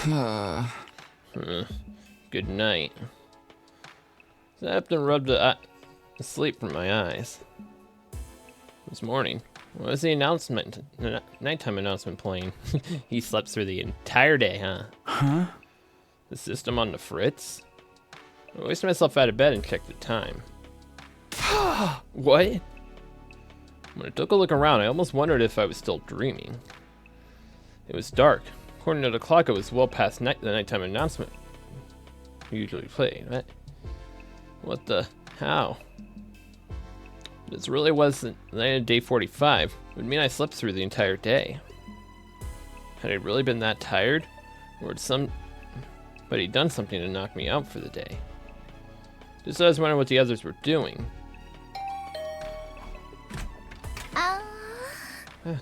Good night. I have to rub the sleep from my eyes. This morning, what was the nighttime announcement playing? He slept through the entire day, huh? Huh? The system on the fritz? I hoisted myself out of bed and checked the time. What? When I took a look around, I almost wondered if I was still dreaming. It was dark. According to the clock, it was well past the nighttime announcement we usually play. What the? How? This really was the night of day 45. It would mean I slept through the entire day. Had I really been that tired? Or had somebody done something to knock me out for the day? Just so I was wondering what the others were doing.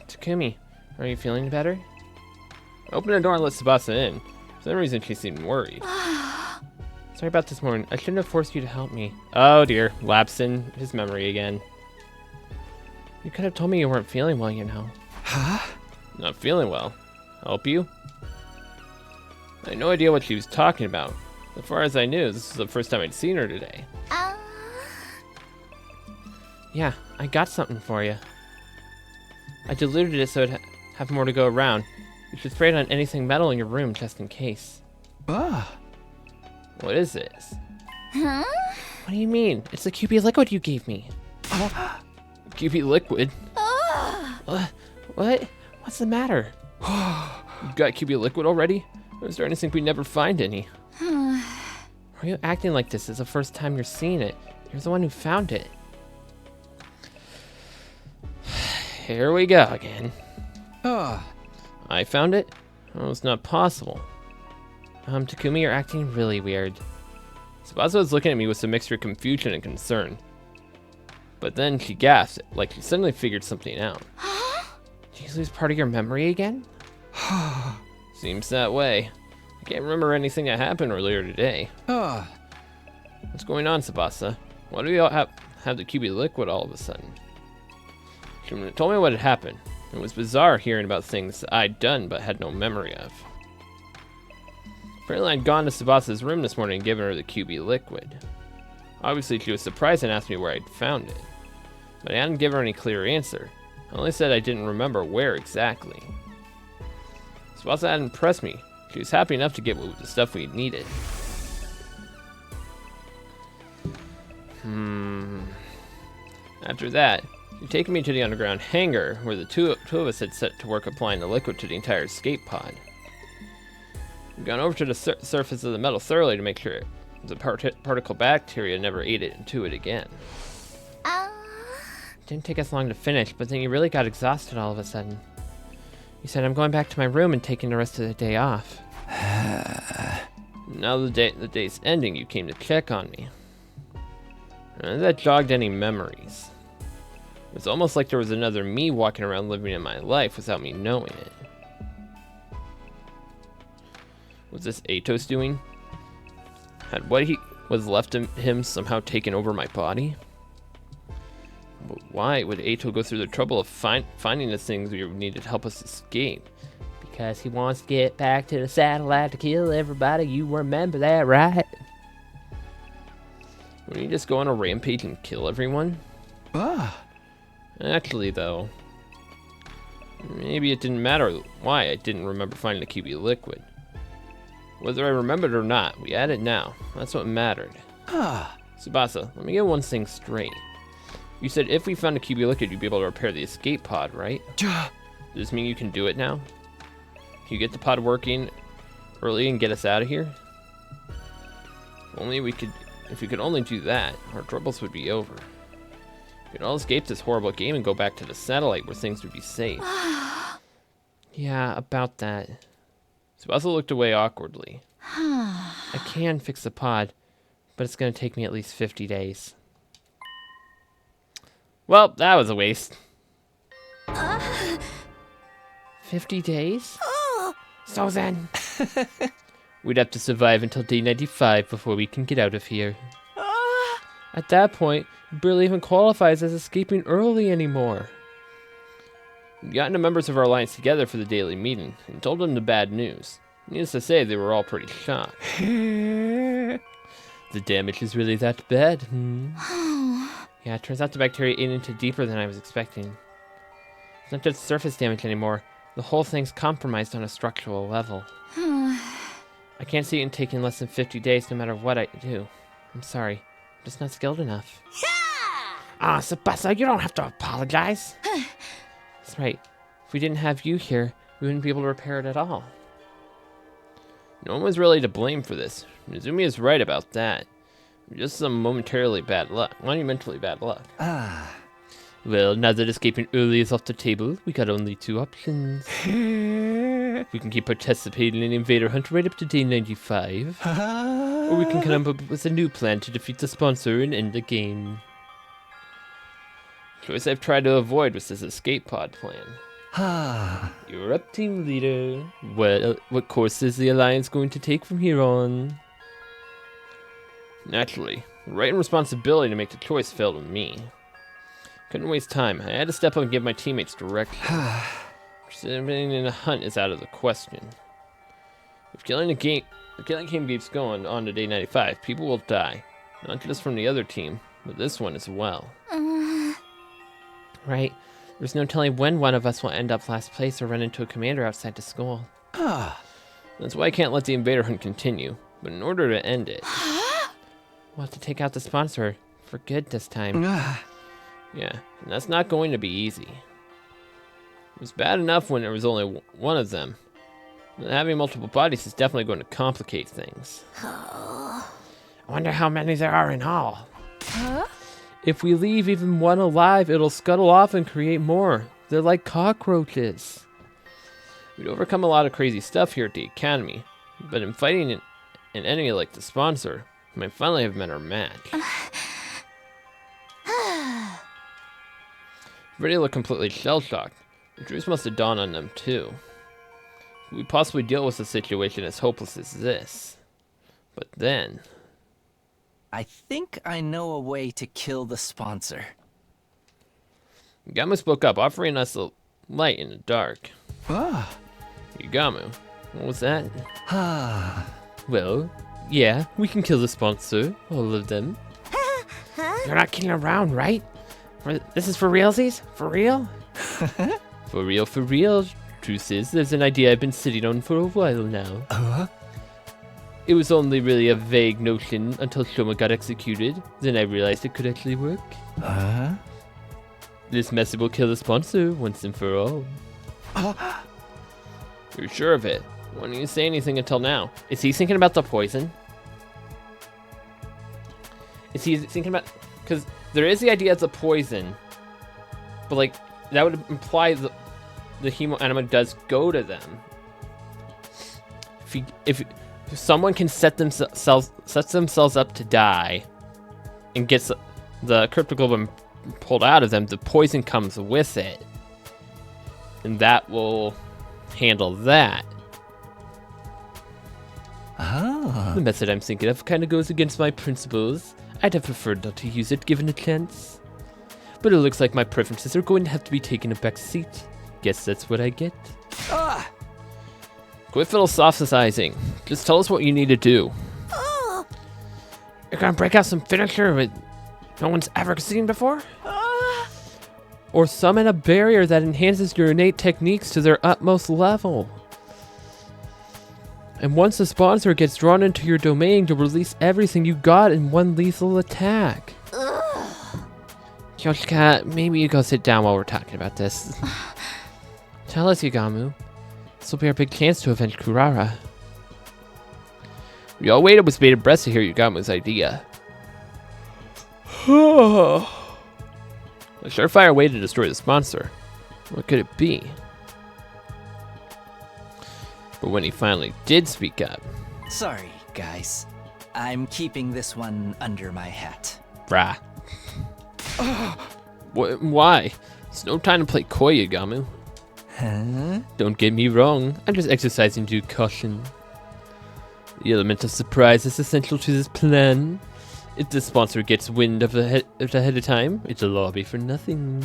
Takumi, are you feeling better? I opened the door and let Tsubasa in. For some reason, she seemed worried. Sorry about this morning. I shouldn't have forced you to help me. Oh dear, lapse in his memory again. You could have told me you weren't feeling well, you know. Huh? Not feeling well? Help you? I had no idea what she was talking about. As far as I knew, this was the first time I'd seen her today. Yeah, I got something for you. I diluted it so it'd have more to go around. You should spray it on anything metal in your room just in case. What is this? Huh? What do you mean? It's the QB liquid you gave me. QB liquid? What? What's the matter? You got QB liquid already? I was starting to think we'd never find any. Why are you acting like this? It's the first time you're seeing it. You're the one who found it. Here we go again. I found it? Oh, it's not possible. Takumi, you're acting really weird. Tsubasa was looking at me with a mixture of confusion and concern. But then she gasped, like she suddenly figured something out. Did you lose part of your memory again? Seems that way. I can't remember anything that happened earlier today. What's going on, Tsubasa? Why do we all have the QB liquid all of a sudden? She told me what had happened. It was bizarre hearing about things I'd done but had no memory of. Apparently I'd gone to Tsubasa's room this morning and given her the QB liquid. Obviously she was surprised and asked me where I'd found it. But I hadn't given her any clear answer. I only said I didn't remember where exactly. Tsubasa hadn't pressed me. She was happy enough to get the stuff we needed. After that, she'd taken me to the underground hangar where the two of us had set to work applying the liquid to the entire escape pod. We'd gone over to the surface of the metal thoroughly to make sure the particle bacteria never ate it into it again. It didn't take us long to finish, but then you really got exhausted all of a sudden. You said, I'm going back to my room and taking the rest of the day off. Now the day's ending, you came to check on me. That jogged any memories. It was almost like there was another me walking around living in my life without me knowing it. Was this Atos doing? Had what he was left of him somehow taken over my body? But why would Ato go through the trouble of finding the things we needed to help us escape? Because he wants to get back to the satellite to kill everybody. You remember that, right? Wouldn't he just go on a rampage and kill everyone? Actually, though, maybe it didn't matter why I didn't remember finding the QB liquid. Whether I remembered or not, we had it now. That's what mattered. Tsubasa, let me get one thing straight. You said if we found a QB liquid, you'd be able to repair the escape pod, right? Does this mean you can do it now? Can you get the pod working early and get us out of here? If we could only do that, our troubles would be over. We could all escape this horrible game and go back to the satellite where things would be safe. Yeah, about that. Tsubasa looked away awkwardly. I can fix the pod, but it's going to take me at least 50 days. Well, that was a waste. 50 days? So then. We'd have to survive until day 95 before we can get out of here. At that point, it barely even qualifies as escaping early anymore. We'd gotten the members of our alliance together for the daily meeting and told them the bad news. Needless to say, they were all pretty shocked. The damage is really that bad, Yeah, it turns out the bacteria ate into deeper than I was expecting. It's not just surface damage anymore. The whole thing's compromised on a structural level. I can't see it taking less than 50 days no matter what I do. I'm sorry. I'm just not skilled enough. Tsubasa, you don't have to apologize. That's right. If we didn't have you here, we wouldn't be able to repair it at all. No one was really to blame for this. Mizumi is right about that. Just some monumentally bad luck. Well, now that escaping early is off the table, we got only two options. We can keep participating in the Invader Hunt right up to day 95. Or we can come up with a new plan to defeat the sponsor and end the game. The choice I've tried to avoid was this escape pod plan. You're up, team leader. What course is the Alliance going to take from here on? Naturally, the right and responsibility to make the choice fell to me. Couldn't waste time. I had to step up and give my teammates direction. Participating in a hunt is out of the question. If killing game keeps going on to day 95, people will die. Not just from the other team, but this one as well. Right. There's no telling when one of us will end up last place or run into a commander outside the school. That's why I can't let the Invader Hunt continue. But in order to end it, we'll have to take out the sponsor for good this time. Yeah, and that's not going to be easy. It was bad enough when there was only one of them. But having multiple bodies is definitely going to complicate things. I wonder how many there are in all. If we leave even one alive, it'll scuttle off and create more. They're like cockroaches. We'd overcome a lot of crazy stuff here at the Academy, but in fighting an enemy like the sponsor, we might finally have met our match. Everybody looked completely shell-shocked. The truth must have dawned on them too. Could we possibly deal with a situation as hopeless as this? But then... I think I know a way to kill the sponsor. Yugamu spoke up, offering us a light in the dark. Yugamu, what was that? Well, yeah, we can kill the sponsor, all of them. You're not kidding around, right? This is for realsies? For real? For real, for real. Truth is, there's an idea I've been sitting on for a while now. It was only really a vague notion until Shoma got executed. Then I realized it could actually work. This method will kill the sponsor once and for all. You're sure of it? Why didn't you say anything until now? Is he thinking about the poison? Is he thinking about... Because there is the idea it's a poison. But, like, that would imply the hemo anima does go to them. If someone can set themselves up to die and gets the cryptoglobin pulled out of them, the poison comes with it. And that will handle that. The method I'm thinking of kind of goes against my principles. I'd have preferred not to use it given a chance. But it looks like my preferences are going to have to be taken a back seat. Guess that's what I get. Quit philosophizing. Just tell us what you need to do. You're gonna break out some finisher that no one's ever seen before? Or summon a barrier that enhances your innate techniques to their utmost level. And once the sponsor gets drawn into your domain, you'll release everything you got in one lethal attack. Yoshika, maybe you go sit down while we're talking about this. Tell us, Yugamu. This will be our big chance to avenge Kurara. We all waited with bated breath to hear Yugamu's idea. A surefire way to destroy the sponsor. What could it be? But when he finally did speak up... Sorry, guys. I'm keeping this one under my hat. Brah. Why? It's no time to play coy, Yugamu. Don't get me wrong. I'm just exercising due caution. The element of surprise is essential to this plan. If the sponsor gets wind of it ahead of time, it's a lobby for nothing.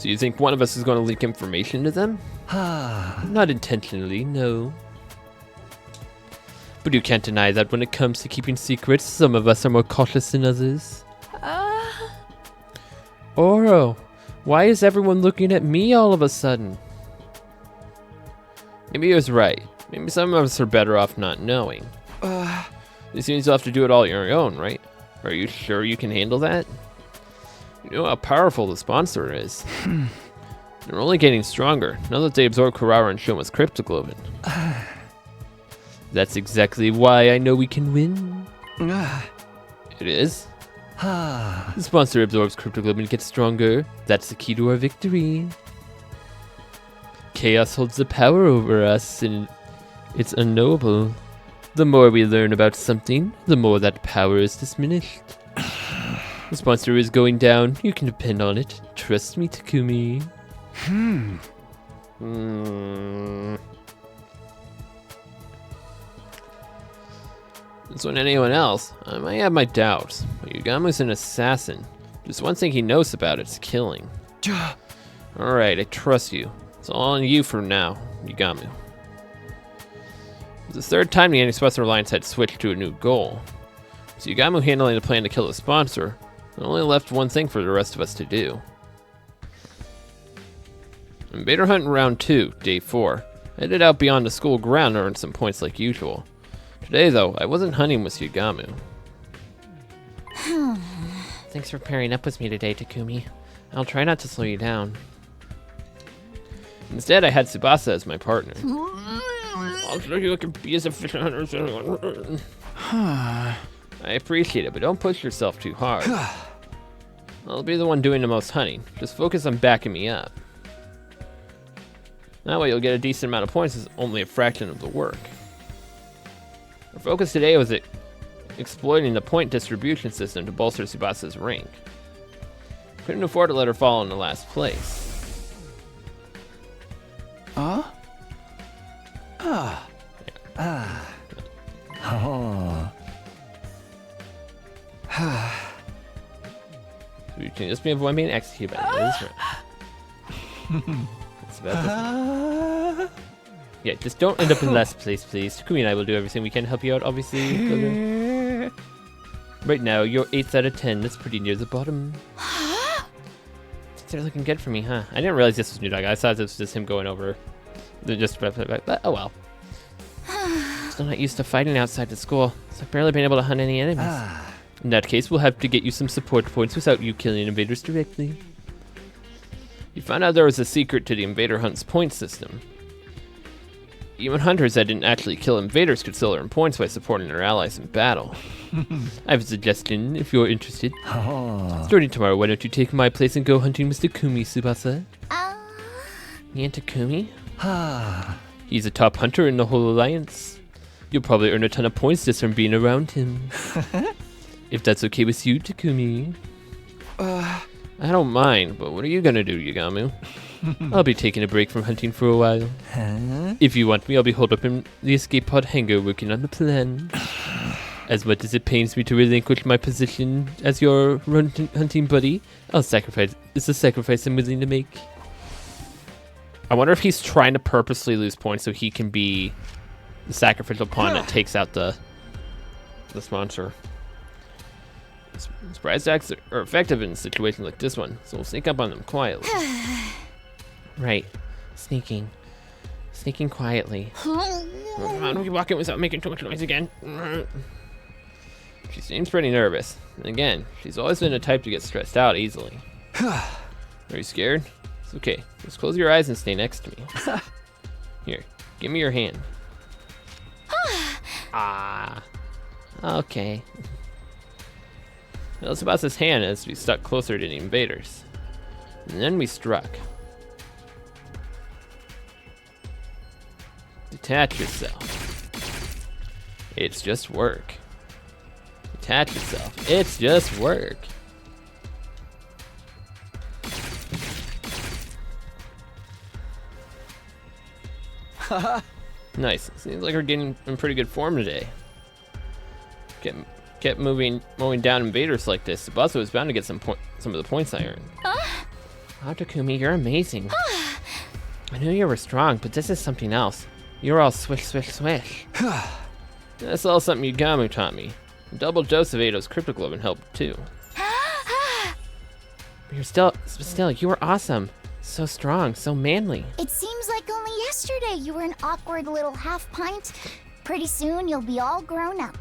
So you think one of us is going to leak information to them? Not intentionally, no. But you can't deny that when it comes to keeping secrets, some of us are more cautious than others. Oro, why is everyone looking at me all of a sudden? Maybe he was right. Maybe some of us are better off not knowing. This means you'll have to do it all on your own, right? Are you sure you can handle that? You know how powerful the sponsor is. They're only getting stronger now that they absorb Kurara and Shoma's cryptoglobin. That's exactly why I know we can win. It is? The sponsor absorbs cryptoglobin and gets stronger. That's the key to our victory. Chaos holds the power over us, and it's unknowable. The more we learn about something, the more that power is diminished. The sponsor is going down. You can depend on it. Trust me, Takumi. So than anyone else, I might have my doubts, but Yugamu's an assassin. Just one thing he knows about it's killing. Alright, I trust you. It's all on you for now, Yugamu. It was the third time the Anti-Sponsor Alliance had switched to a new goal. So Yugamu handling the plan to kill the sponsor, it only left one thing for the rest of us to do. Invader Hunt in round 2, day 4. I headed out beyond the school ground to earn some points like usual. Today though, I wasn't hunting with Yugamu. Thanks for pairing up with me today, Takumi. I'll try not to slow you down. Instead, I had Tsubasa as my partner. I'll show you I can be as efficient hunter as anyone. I appreciate it, but don't push yourself too hard. I'll be the one doing the most hunting. Just focus on backing me up. That way you'll get a decent amount of points as only a fraction of the work. Our focus today was exploiting the point distribution system to bolster Tsubasa's rank. Couldn't afford to let her fall in the last place. You can just be avoiding being executed by the That's about this. Yeah, just don't end up in last place, please. Takumi and I will do everything we can to help you out, obviously. Right now, you're 8th out of 10. That's pretty near the bottom. They're looking good for me, huh? I didn't realize this was New Dog. I thought this was just him going over. But oh well. Still not used to fighting outside the school, so I've barely been able to hunt any enemies. In that case, we'll have to get you some support points without you killing invaders directly. You found out there was a secret to the Invader Hunt's point system. Even hunters that didn't actually kill invaders could still earn points by supporting their allies in battle. I have a suggestion if you're interested. Starting tomorrow, why don't you take my place and go hunting with Takumi, Tsubasa? Me and Takumi? He's a top hunter in the whole alliance. You'll probably earn a ton of points just from being around him. If that's okay with you, Takumi. I don't mind, but what are you gonna do, Yugamu? I'll be taking a break from hunting for a while. If you want me, I'll be holed up in the escape pod hangar working on the plan. As much as it pains me to relinquish my position as your hunting buddy, it's a sacrifice I'm willing to make. I wonder if he's trying to purposely lose points so he can be the sacrificial pawn that takes out the sponsor. Surprise attacks are effective in situations like this one, so we'll sneak up on them quietly. Right, sneaking quietly. How do we walk in without making too much noise again? She seems pretty nervous. And again, she's always been the type to get stressed out easily. Are you scared? It's okay. Just close your eyes and stay next to me. Here, give me your hand. Okay. Well, Tsubasa's hand as we stuck closer to the invaders. And then we struck. Detach yourself. It's just work. Detach yourself. It's just work. Nice. Seems like we're getting in pretty good form today. Kept mowing down invaders like this. Tsubasa was bound to get some of the points I earned. Wow, Takumi, you're amazing. I knew you were strong, but this is something else. You're all swish, swish, swish. That's all something Yagami taught me. A double dose of Eido's cryptoglobin helped too. But still, you were awesome. So strong, so manly. It seems like only yesterday you were an awkward little half pint. Pretty soon you'll be all grown up.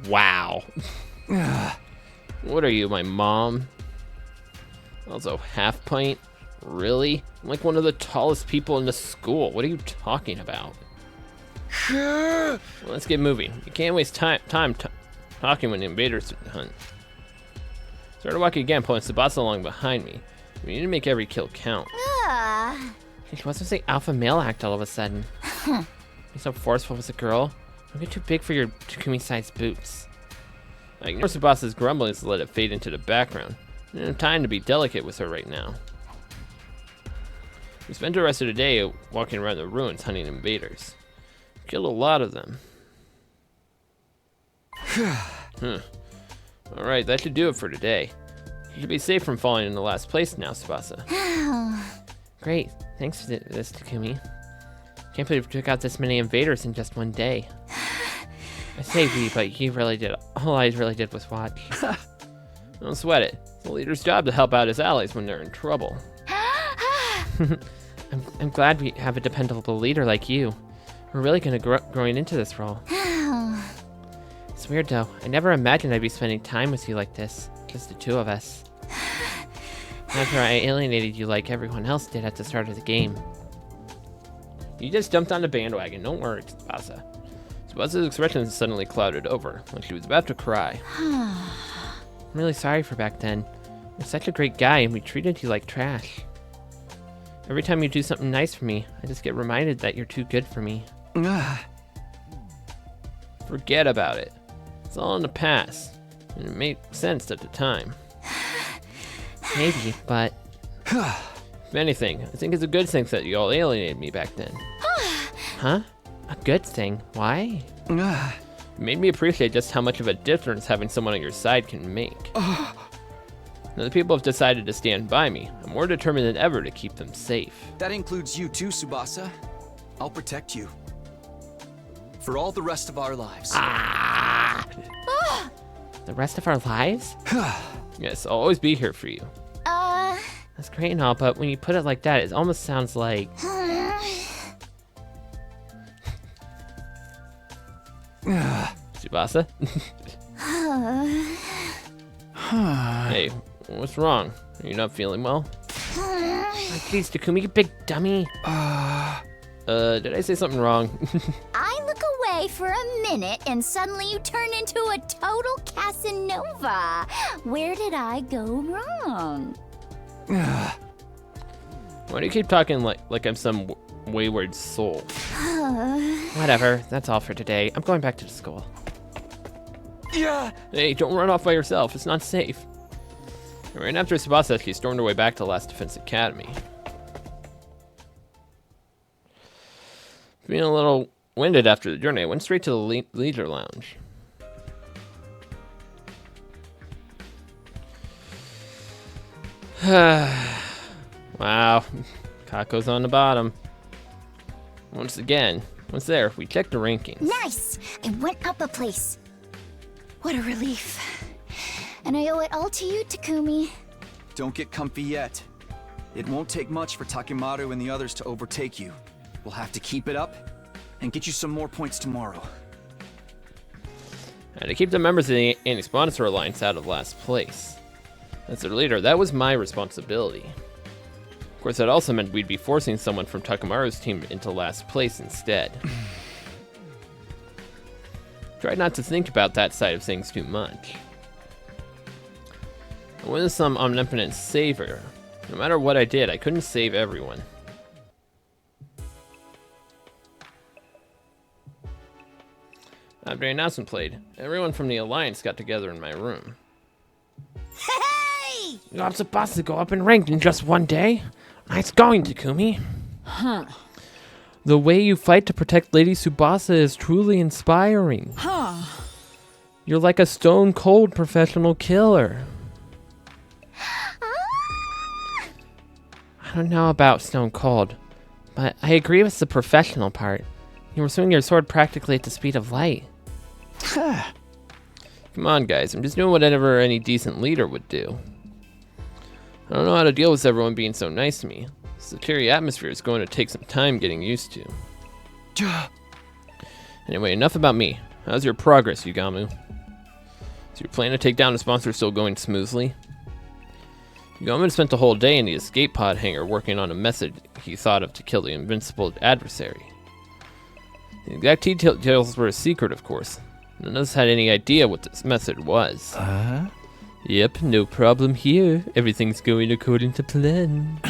Wow. What are you, my mom? Also, half pint? Really? I'm like one of the tallest people in the school. What are you talking about? Well, let's get moving. You can't waste time talking when the invaders hunt. Started walking again, pulling Tsubasa along behind me. We need to make every kill count. She wants to say alpha male act all of a sudden. You're so forceful as a girl. Don't get too big for your Takumi-sized boots. I ignore Tsubasa's grumblings to let it fade into the background. I don't have time to be delicate with her right now. We spent the rest of the day walking around the ruins hunting invaders. Killed a lot of them. Alright, that should do it for today. You should be safe from falling in the last place now, Tsubasa. Great, thanks for this, Takumi. Can't believe we took out this many invaders in just one day. I say we, but you really did. All I really did was watch. Don't sweat it. It's the leader's job to help out his allies when they're in trouble. I'm glad we have a dependable leader like you. We're really gonna growing into this role. It's weird though. I never imagined I'd be spending time with you like this. Just the two of us. After I alienated you like everyone else did at the start of the game. You just jumped on the bandwagon. Don't worry, Tsubasa. Tsubasa's expression suddenly clouded over, like she was about to cry. I'm really sorry for back then. You're such a great guy and we treated you like trash. Every time you do something nice for me, I just get reminded that you're too good for me. Forget about it. It's all in the past. And it made sense at the time. Maybe, but... If anything, I think it's a good thing that you all alienated me back then. Huh? A good thing? Why? It made me appreciate just how much of a difference having someone on your side can make. Now the people have decided to stand by me. I'm more determined than ever to keep them safe. That includes you too, Tsubasa. I'll protect you. For all the rest of our lives. The rest of our lives? Yes, I'll always be here for you. That's great and all, but when you put it like that, it almost sounds like... Tsubasa? Hey, what's wrong? Are you not feeling well? Oh, please, Takumi, you big dummy. Did I say something wrong? I look away for a minute and suddenly you turn into a total Casanova. Where did I go wrong? Why do you keep talking like I'm some wayward soul? Whatever, that's all for today. I'm going back to the school. Yeah. Hey, don't run off by yourself. It's not safe. Right after Tsubasa, she stormed her way back to Last Defense Academy. Being a little winded after the journey, I went straight to the leisure lounge. Wow, Kako's on the bottom. Once again, once there, we checked the rankings. Nice! I went up a place. What a relief. And I owe it all to you, Takumi. Don't get comfy yet. It won't take much for Takemaru and the others to overtake you. We'll have to keep it up and get you some more points tomorrow. And to keep the members of the Anti-Sponsor Alliance out of last place. As their leader, that was my responsibility. Of course, that also meant we'd be forcing someone from Takemaru's team into last place instead. Try not to think about that side of things too much. I wasn't some omnipotent savior. No matter what I did, I couldn't save everyone. After the announcement played, everyone from the Alliance got together in my room. Hey! You're supposed to go up in rank in just one day? Nice going, Takumi. Huh. The way you fight to protect Lady Tsubasa is truly inspiring. Huh. You're like a stone-cold professional killer. don't know about Stone Cold, but I agree with the professional part. You were swinging your sword practically at the speed of light. Come on, guys. I'm just doing whatever any decent leader would do. I don't know how to deal with everyone being so nice to me. This teary atmosphere is going to take some time getting used to. Anyway, enough about me. How's your progress, Yugamu? Is your plan to take down the sponsor still going smoothly? Yugamu spent the whole day in the escape pod hangar working on a method he thought of to kill the invincible adversary. The exact details were a secret, of course. None of us had any idea what this method was. Yep, no problem here. Everything's going according to plan.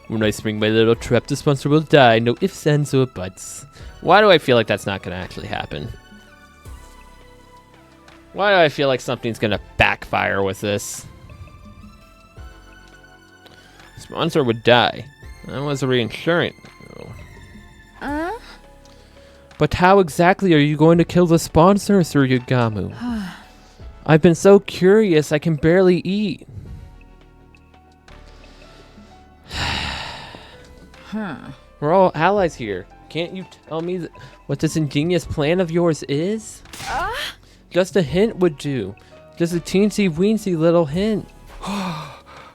When I spring my little trap, the sponsor will die. No ifs, ands, or buts. Why do I feel like that's not going to actually happen? Why do I feel like something's going to backfire with this? The sponsor would die. That was a reassurance. But how exactly are you going to kill the sponsor, Sir Yugamu? I've been so curious I can barely eat. We're all allies here. Can't you tell me what this ingenious plan of yours is? Just a hint would do. Just a teensy-weensy little hint.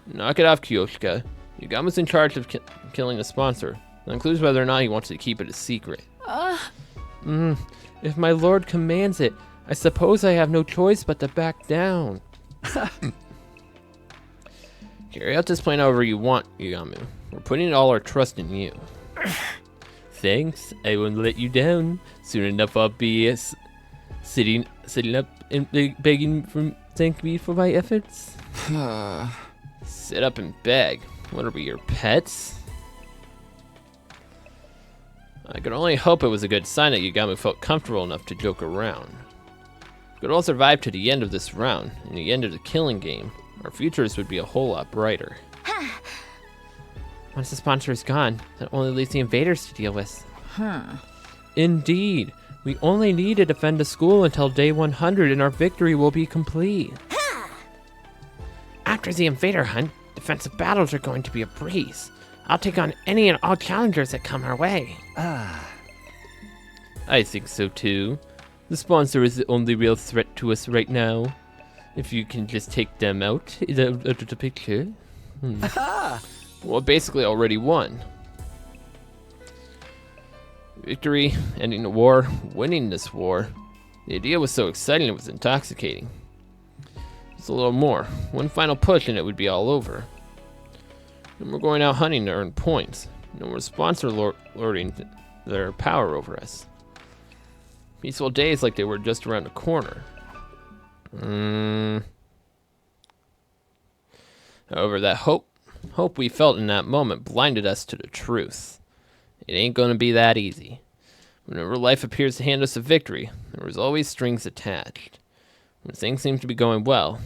Knock it off, Kyoshika. Yugamu's in charge of killing the sponsor. That includes whether or not he wants to keep it a secret. If my lord commands it, I suppose I have no choice but to back down. Carry out this plan however you want, Yugamu. We're putting all our trust in you. Thanks, I won't let you down. Soon enough I'll be sitting up and begging for thank me for my efforts. Sit up and beg. What are we, your pets? I could only hope it was a good sign that Yugamu felt comfortable enough to joke around. If we could all survive to the end of this round, and the end of the killing game, our futures would be a whole lot brighter. Once the sponsor is gone, that only leaves the invaders to deal with. Indeed. We only need to defend the school until day 100 and our victory will be complete. After the invader hunt, defensive battles are going to be a breeze. I'll take on any and all challengers that come our way. I think so too. The sponsor is the only real threat to us right now. If you can just take them out of the picture. Well, basically already won. Victory, ending the war, winning this war. The idea was so exciting it was intoxicating. Just a little more. One final push and it would be all over. And we're going out hunting to earn points. No more sponsor lording their power over us. Peaceful days like they were just around the corner. However, that hope we felt in that moment blinded us to the truth. It ain't gonna be that easy. Whenever life appears to hand us a victory, there was always strings attached. When things seemed to be going well,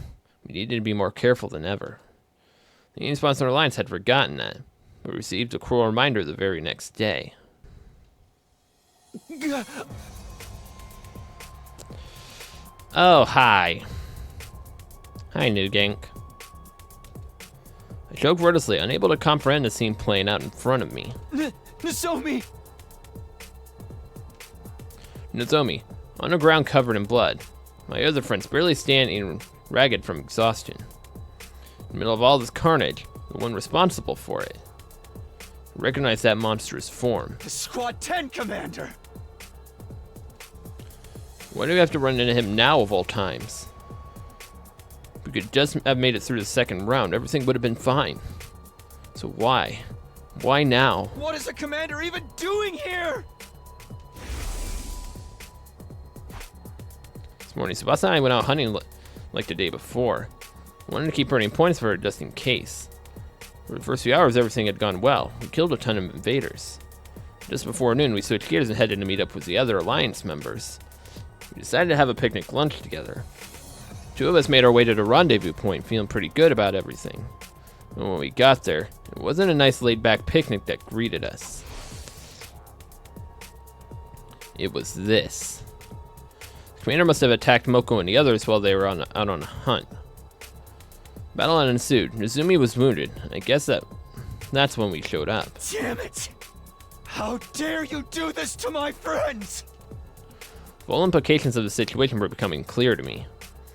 we needed to be more careful than ever. The Union Sponsor Alliance had forgotten that, but received a cruel reminder the very next day. Oh, hi. Hi, New Gank. I choked wordlessly, unable to comprehend the scene playing out in front of me. Nozomi! Nozomi, on the ground covered in blood. My other friends barely standing ragged from exhaustion. In the middle of all this carnage, the one responsible for it. I recognized that monstrous form. The Squad 10 commander! Why do we have to run into him now of all times? If we could just have made it through the second round, everything would have been fine. So why? Why now? What is the commander even doing here? This morning, Tsubasa and I went out hunting like the day before. I wanted to keep earning points for it just in case. For the first few hours, everything had gone well. We killed a ton of invaders. Just before noon, we switched gears and headed to meet up with the other Alliance members. We decided to have a picnic lunch together. Two of us made our way to the rendezvous point, feeling pretty good about everything. And when we got there, it wasn't a nice laid-back picnic that greeted us. It was this. The commander must have attacked Moko and the others while they were out on a hunt. Battle ensued. Nozomi was wounded. I guess that That's when we showed up. Damn it! How dare you do this to my friends! The full implications of the situation were becoming clear to me.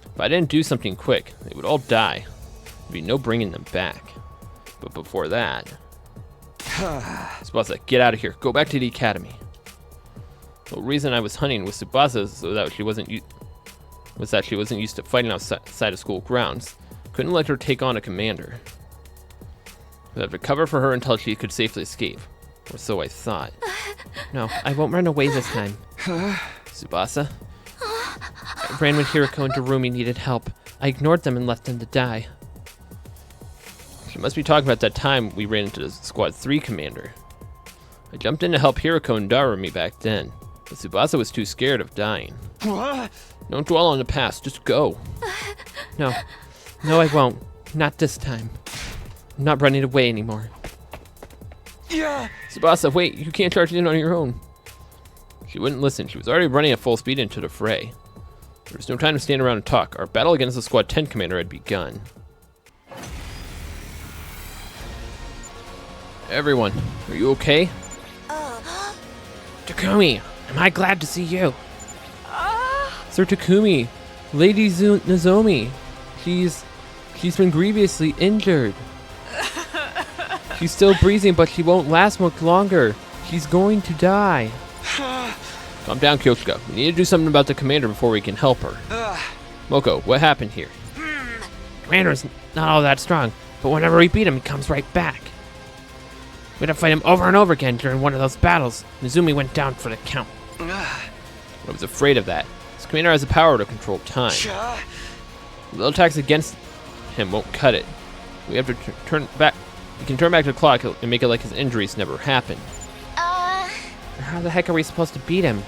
If I didn't do something quick, they would all die. There'd be no bringing them back. But before that... Tsubasa, get out of here. Go back to the academy. The reason I was hunting with Tsubasa so that she wasn't used to fighting outside of school grounds. Couldn't let her take on a commander. I'd have to cover for her until she could safely escape. Or so I thought. No, I won't run away this time. Tsubasa? I ran when Hiroko and Darumi needed help. I ignored them and left them to die. She must be talking about that time we ran into the Squad 3 commander. I jumped in to help Hiroko and Darumi back then, but Tsubasa was too scared of dying. What? Don't dwell on the past, just go. No, I won't. Not this time. I'm not running away anymore. Yeah. Tsubasa, wait, you can't charge in on your own. She wouldn't listen. She was already running at full speed into the fray. There was no time to stand around and talk. Our battle against the Squad 10 commander had begun. Everyone, are you okay? Takumi, am I glad to see you? Sir Takumi, Lady Nozomi, she's been grievously injured. She's still breathing, but she won't last much longer. She's going to die. Calm down, Kyoshika. We need to do something about the commander before we can help her. Moko, what happened here? Commander's not all that strong, but whenever we beat him, he comes right back. We had to fight him over and over again during one of those battles. Nizumi went down for the count. I was afraid of that. This commander has the power to control time. Little attacks against him won't cut it. We have to turn back. We can turn back the clock and make it like his injuries never happened. How the heck are we supposed to beat him?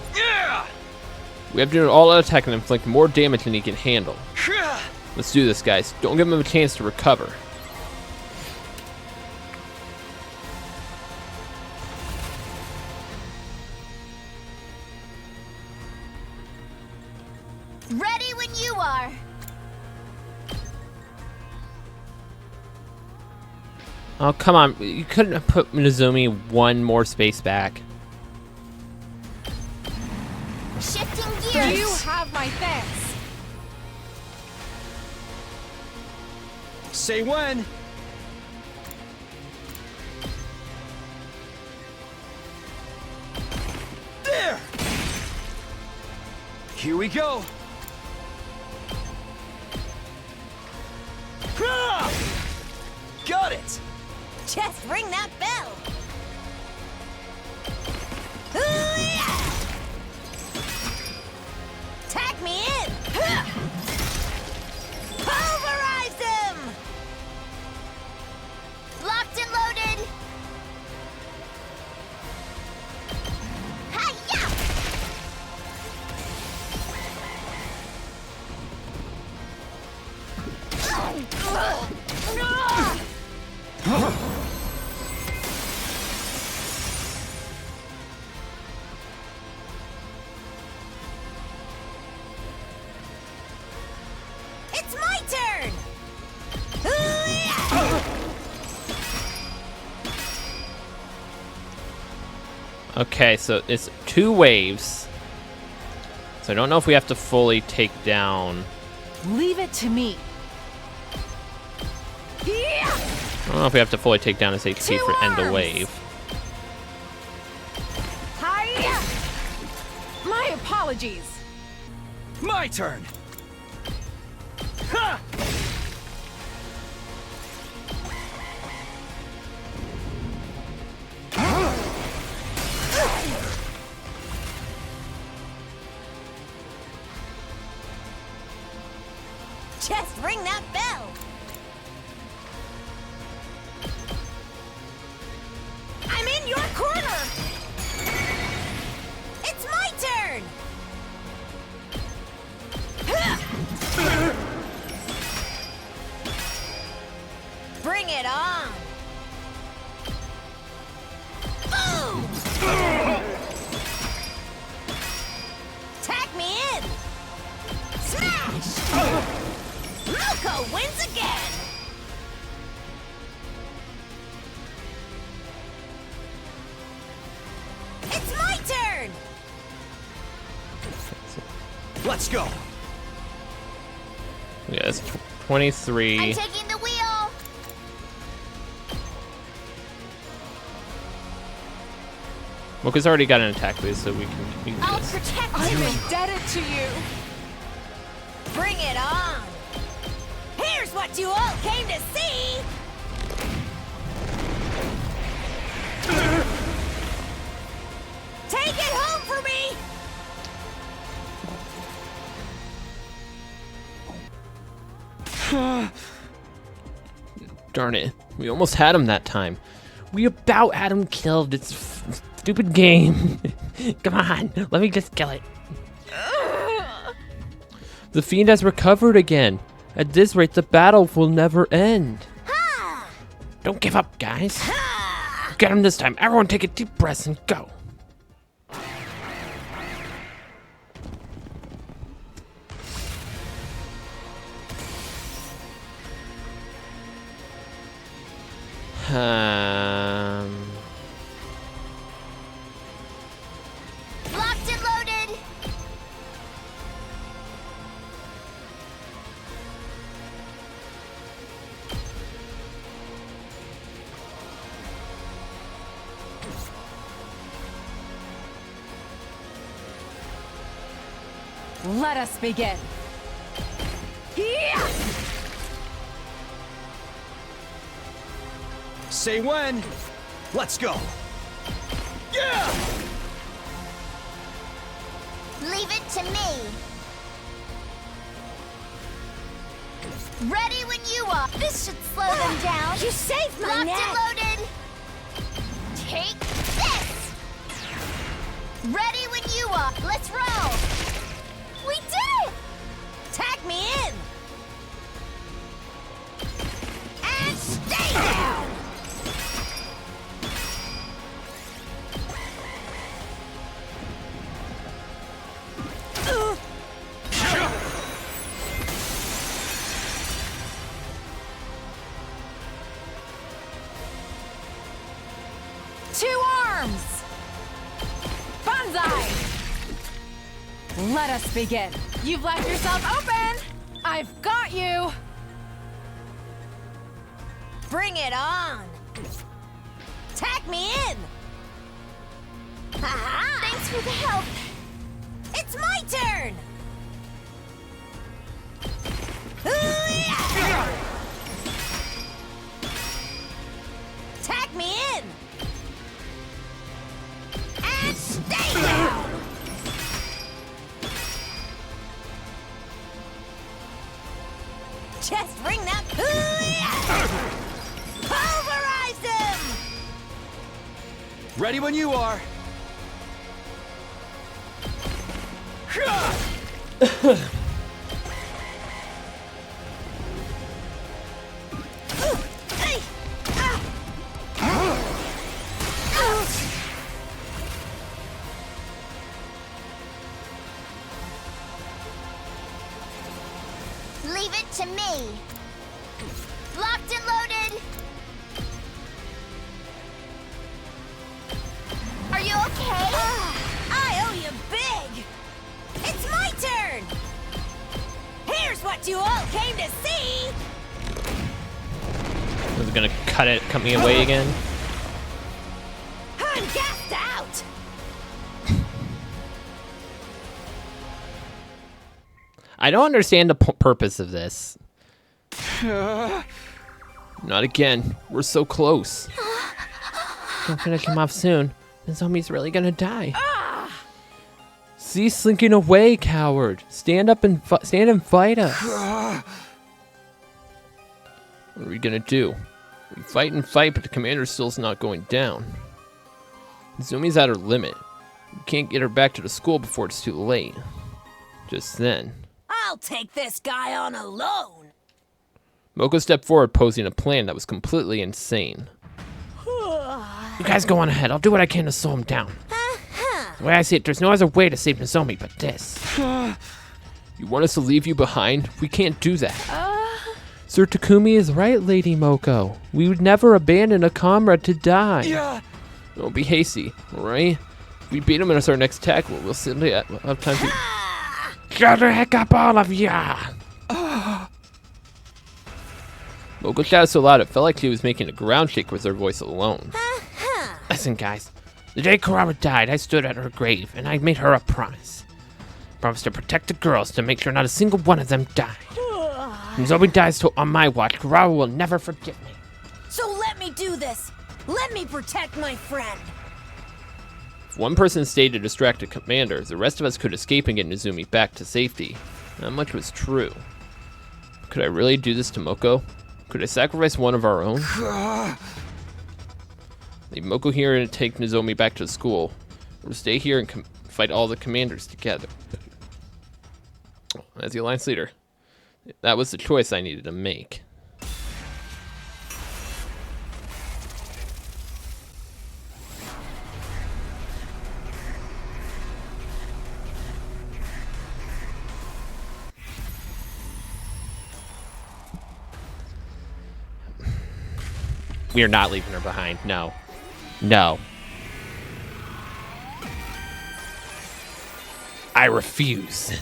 We have to do an all-out attack and inflict more damage than he can handle. Let's do this, guys. Don't give him a chance to recover. Ready when you are. Oh, come on. You couldn't have put Nozomi one more space back. Shifting gears. You have my thanks. Say when. There. Here we go. Got it. Just ring that bell. Tag me in. Pulverize him. Locked and loaded. Hi-ya! It's my turn! Okay, so it's 2 waves. So I don't know if we have to fully take down... Leave it to me. I don't know if we have to fully take down his HP for end the wave. Hiya! My apologies. My turn. Ha! Just ring that bell. I'm in your corner. It's my turn. Bring it on. Boom! Tag me in. Smash! Moko wins again. It's my turn! Let's go. Yeah, it's 23. I'm taking the wheel! Mocha's already got an attack boost, so we can do I'll this. protect I'm you! indebted to you. Bring it on! Here's what you all came to see! Take it home for me! Darn it. We almost had him that time. We about had him killed. It's stupid game. Come on, let me just kill it. The fiend has recovered again. At this rate, the battle will never end. Don't give up, guys. Get him this time. Everyone take a deep breath and go. Locked and loaded! Let us begin. Yeah! Say when. Let's go. Yeah! Leave it to me. Ready when you are. This should slow them down. You saved my neck. Locked and loaded. Take this. Ready when you are. Let's roll. We did it. Tag me in. And stay down. Two arms! Banzai! Let us begin. You've left yourself open! I've got you! Bring it on. Tag me in. Thanks for the help. It's my turn. Ooh-yah! Tag me in. And stay down. Just bring that. Ooh-yah! Pulverize them. Ready when you are. Leave it to me. Locked and loaded. Are you okay? I owe you big. It's my turn. Here's what you all came to see. Was it gonna cut me away again? I'm gassed out. I don't understand the purpose of this. Not again. We're so close. Don't gonna come off soon. The zombie's really gonna die. Cease slinking away, coward. Stand up and fight us. What are we gonna do? We fight and fight, but the commander still's not going down. Zumi's at her limit. We can't get her back to the school before it's too late. Just then, I'll take this guy on alone. Moko stepped forward, posing a plan that was completely insane. You guys go on ahead. I'll do what I can to slow him down. The way I see it, there's no other way to save Nozomi but this. You want us to leave you behind? We can't do that. Sir Takumi is right, Lady Moko. We would never abandon a comrade to die. Yeah. Don't be hasty, alright? we beat him and it's our next attack, we'll simply have time to... Shut the heck up, all of ya! Moko shouted so loud it felt like she was making a ground shake with her voice alone. Listen, guys. The day Kurama died, I stood at her grave, and I made her a promise. Promise to protect the girls, to make sure not a single one of them died. When Zoe dies on my watch, Kurama will never forgive me. So let me do this. Let me protect my friend. If one person stayed to distract the commander, the rest of us could escape and get Nozumi back to safety. Not much was true. Could I really do this to Moko? Could I sacrifice one of our own? Leave Moko here and take Nozomi back to school, or stay here and fight all the commanders together. As the alliance leader, that was the choice I needed to make. We are not leaving her behind. No. No. I refuse.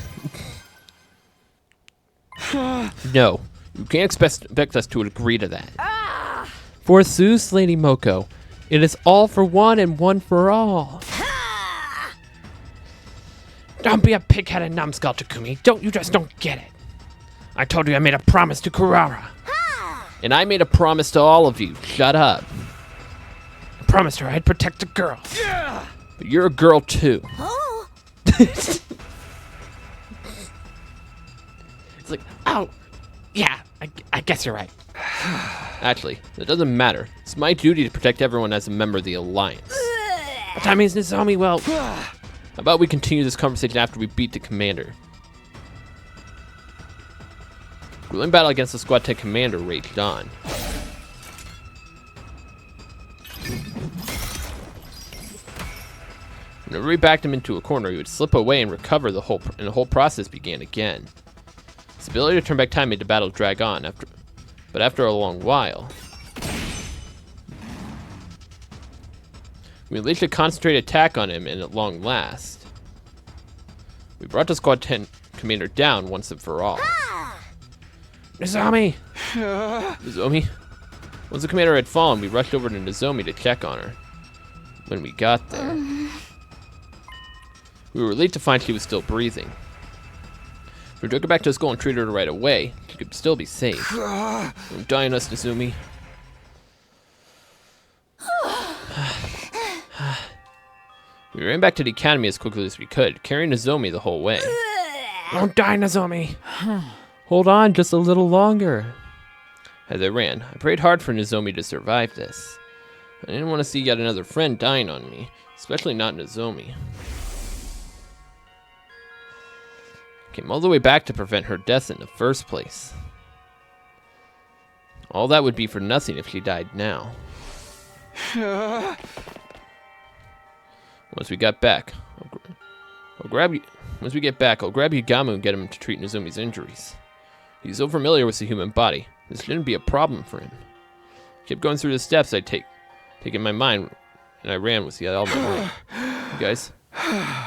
No. You can't expect us to agree to that. Forsooth, Lady Moko. It is all for one and one for all. Don't be a pig-headed numbskull, Takumi. You just don't get it. I told you I made a promise to Kurara. And I made a promise to all of you. Shut up. I promised her I'd protect the girls. But you're a girl too. Oh. It's like, oh, yeah, I guess you're right. Actually, that doesn't matter. It's my duty to protect everyone as a member of the Alliance. But that means Nozomi, well, how about we continue this conversation after we beat the commander? Grueling battle against the Squad 10 commander raged on. Whenever we backed him into a corner, he would slip away and recover and the whole process began again. His ability to turn back time made the battle drag on, but after a long while, we unleashed a concentrated attack on him, and at long last, we brought the Squad 10 commander down once and for all. Nozomi! Nozomi? Once the commander had fallen, we rushed over to Nozomi to check on her. When we got there, we were relieved to find she was still breathing. We took her back to school and treated her right away. She could still be safe. Don't die on us, Nozomi. We ran back to the academy as quickly as we could, carrying Nozomi the whole way. Don't die, Nozomi! Hold on just a little longer. As I ran, I prayed hard for Nozomi to survive this. I didn't want to see yet another friend dying on me, especially not Nozomi. I came all the way back to prevent her death in the first place. All that would be for nothing if she died now. Once we get back, I'll grab Yugamu and get him to treat Nozomi's injuries. He's so familiar with the human body. This shouldn't be a problem for him. I kept going through the steps I'd taken my mind, and I ran with the element. You guys,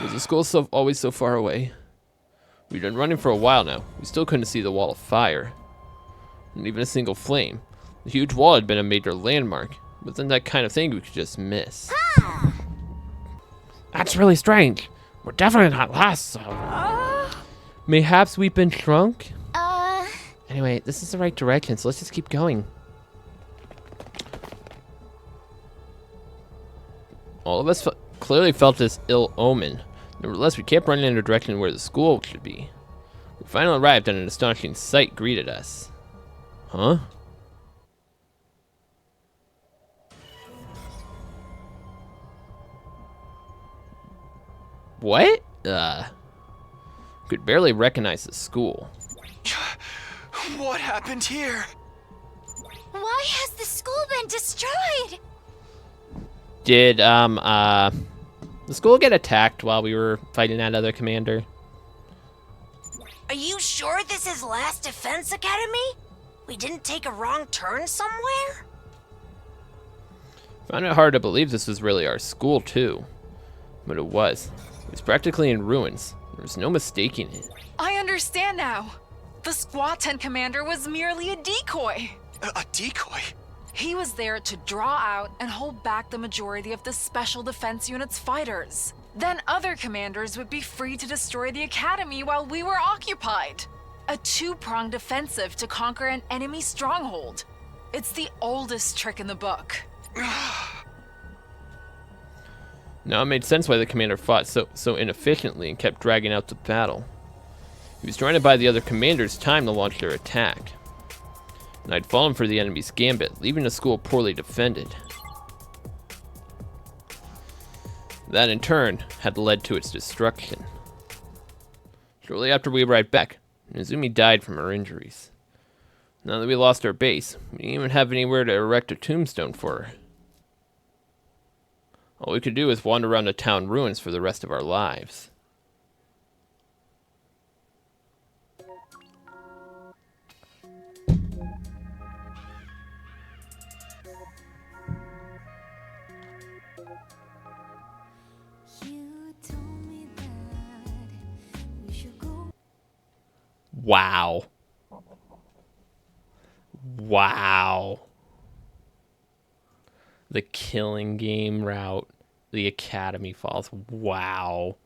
was the school always so far away? We'd been running for a while now. We still couldn't see the wall of fire. Not even a single flame. The huge wall had been a major landmark, but then that kind of thing we could just miss. That's really strange. We're definitely not lost, so... Mayhaps we've been shrunk? Anyway, this is the right direction, so let's just keep going. All of us clearly felt this ill omen. Nevertheless, we kept running in the direction where the school should be. We finally arrived and an astonishing sight greeted us. Huh? What? Could barely recognize the school. What happened here? Why has the school been destroyed? Did, the school get attacked while we were fighting that other commander? Are you sure this is Last Defense Academy? We didn't take a wrong turn somewhere? Found it hard to believe this was really our school, too. But it was. It was practically in ruins. There was no mistaking it. I understand now. The Squad 10 commander was merely a decoy. A decoy? He was there to draw out and hold back the majority of the Special Defense Unit's fighters. Then other commanders would be free to destroy the Academy while we were occupied. A two-pronged offensive to conquer an enemy stronghold. It's the oldest trick in the book. Now it made sense why the commander fought so inefficiently and kept dragging out the battle. He was trying to buy the other commanders time to launch their attack. And I'd fallen for the enemy's gambit, leaving the school poorly defended. That in turn had led to its destruction. Shortly after we arrived back, Nezumi died from her injuries. Now that we lost our base, we didn't even have anywhere to erect a tombstone for her. All we could do was wander around the town ruins for the rest of our lives. Wow. Wow. The killing game route. The Academy falls. Wow.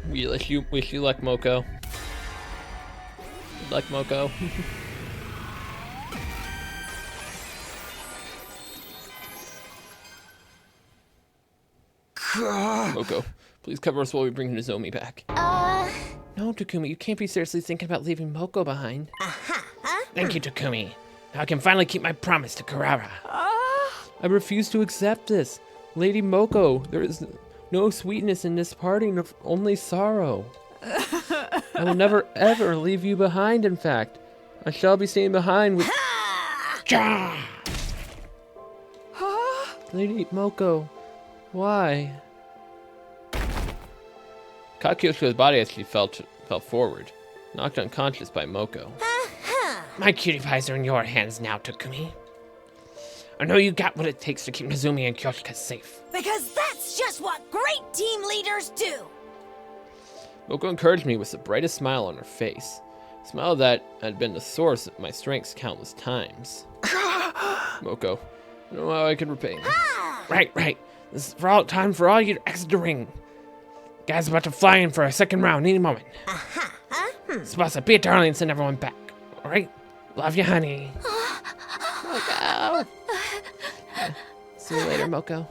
We wish you luck, Moko. Good luck, Moko. Moko, please cover us while we bring Nozomi back. No, Takumi, you can't be seriously thinking about leaving Moko behind. Thank you, Takumi. Now I can finally keep my promise to Karara. I refuse to accept this. Lady Moko, there is no sweetness in this parting, only sorrow. I will never, ever leave you behind, in fact. I shall be staying behind with... Lady Moko, why? Caught Kyoshiko's body as she fell forward, knocked unconscious by Moko. My cutie pies are in your hands now, Takumi. I know you got what it takes to keep Nezumi and Kyoshika safe. Because that's just what great team leaders do. Moko encouraged me with the brightest smile on her face. A smile that had been the source of my strengths countless times. Moko, I don't know how I can repay you. Right. This is time for all you to exit the ring. Guys about to fly in for a second round any moment. Tsubasa, be a darling and send everyone back. Alright? Love you, honey. Moko. See you later, Moko.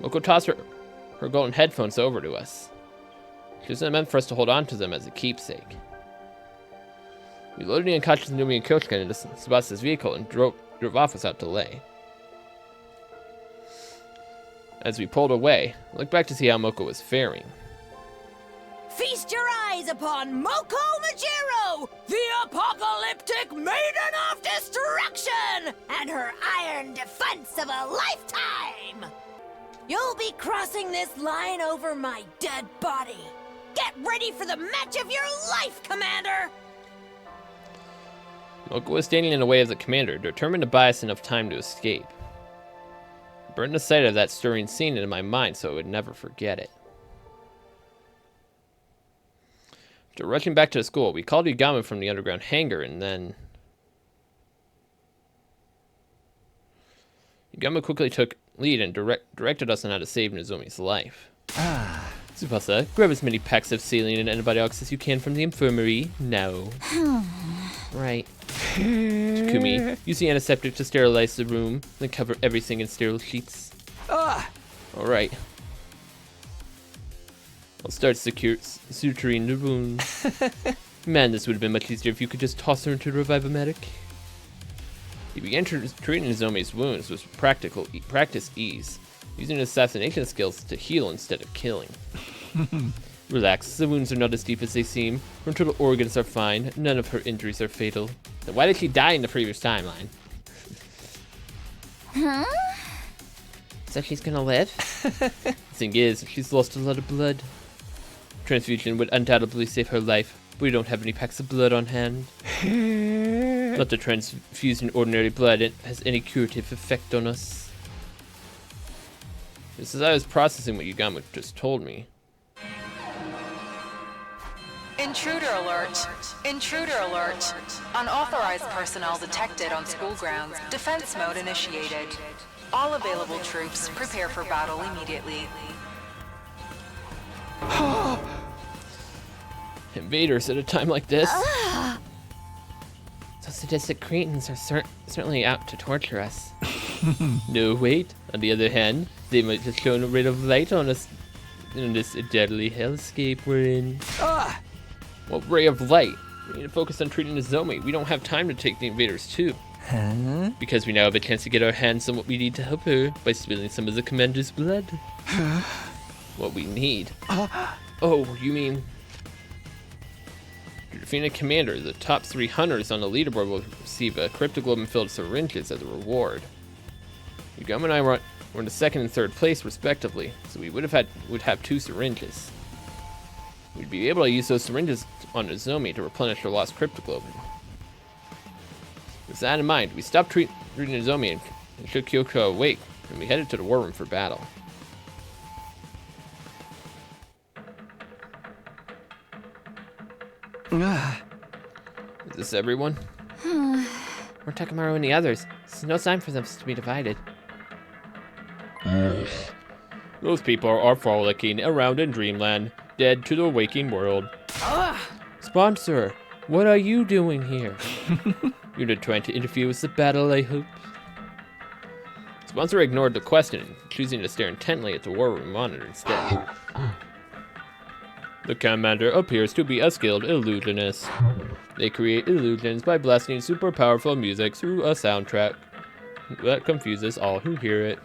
Moko tossed her golden headphones over to us. She was meant for us to hold on to them as a keepsake. We loaded the unconscious Nezumi and Kyoshika into Tsubasa's vehicle and drove off without delay. As we pulled away, I looked back to see how Moko was faring. Feast your eyes upon Moko Majiro, the apocalyptic maiden of destruction, and her iron defense of a lifetime. You'll be crossing this line over my dead body. Get ready for the match of your life, Commander! Moko was standing in the way of the commander, determined to buy us enough time to escape. I burned the sight of that stirring scene into my mind so I would never forget it. After rushing back to the school, we called Yagami from the underground hangar, and then... Yagami quickly took lead and directed us on how to save Nozomi's life. Tsubasa, grab as many packs of saline and antibiotics as you can from the infirmary. No. Right. Takumi, use the antiseptic to sterilize the room, then cover everything in sterile sheets. Alright. I'll start suturing the wound. Man, this would have been much easier if you could just toss her into the Revive-O-Medic. He began treating Nozomi's wounds with practice ease, using his assassination skills to heal instead of killing. Relax, the wounds are not as deep as they seem. Her internal organs are fine. None of her injuries are fatal. Then why did she die in the previous timeline? Huh? So she's gonna live? Thing is, she's lost a lot of blood. Transfusion would undoubtedly save her life, but we don't have any packs of blood on hand. Not to transfuse in ordinary blood, it has any curative effect on us. Just as I was processing what Yugama just told me. Intruder alert! Intruder alert! Unauthorized personnel detected on school grounds. Defense mode initiated. All available troops, prepare for battle immediately. Invaders at a time like this? So sadistic cretins are certainly out to torture us. No, wait. On the other hand, they might just shine a ray of light on us in this deadly hellscape we're in. What ray of light? We need to focus on treating Nozomi. We don't have time to take the invaders too. Huh? Because we now have a chance to get our hands on what we need to help her by spilling some of the commander's blood. What we need. Oh, you mean... To defeat a commander, the top 3 hunters on the leaderboard will receive a cryptoglobin-filled syringes as a reward. Yugama and I were in the 2nd and 3rd place, respectively, so we would have 2 syringes. We'd be able to use those syringes on Nozomi to replenish her lost cryptoglobin. With that in mind, we stopped treating Nozomi and shook Kyoko awake, and we headed to the war room for battle. Is this everyone? Where Takamaru and the others? There's no sign for them to be divided. Those people are frolicking around in dreamland, dead to the waking world. Sponsor, what are you doing here? You're not trying to interfere with the battle, I hope. Sponsor ignored the question, choosing to stare intently at the war room monitor instead. The commander appears to be a skilled illusionist. They create illusions by blasting super powerful music through a soundtrack that confuses all who hear it.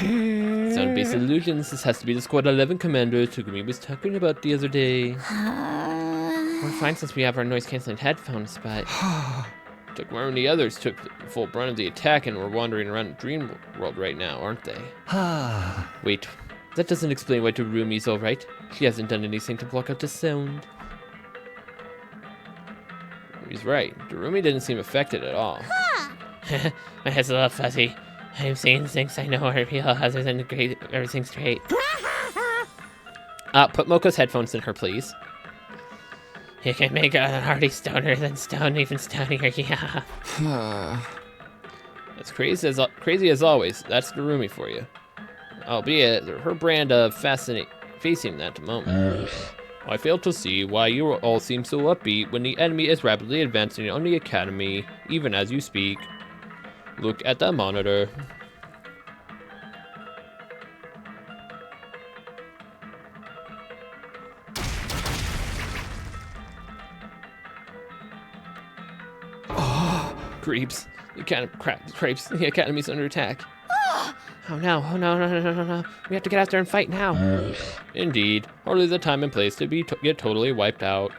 Sound-based illusions. This has to be the Squad 11 commander Tsugumi was talking about the other day. We're fine since we have our noise-canceling headphones, but... Takamaru and the others took the full brunt of the attack and were wandering around the dream world right now, aren't they? Wait, that doesn't explain why Terumi's alright. She hasn't done anything to block out the sound. He's right. Terumi didn't seem affected at all. My head's a little fuzzy. I'm seeing things I know are real other than everything's great. Put Moko's headphones in her, please. You can make a hardy stoner than stone even stonier, yeah. As crazy as always, that's Terumi for you. Albeit, her brand of facing that moment. I fail to see why you all seem so upbeat when the enemy is rapidly advancing on the academy, even as you speak. Look at the monitor. Creeps. Crapes. The academy's under attack. Oh no. We have to get out there and fight now. Indeed. Hardly the time and place to get totally wiped out.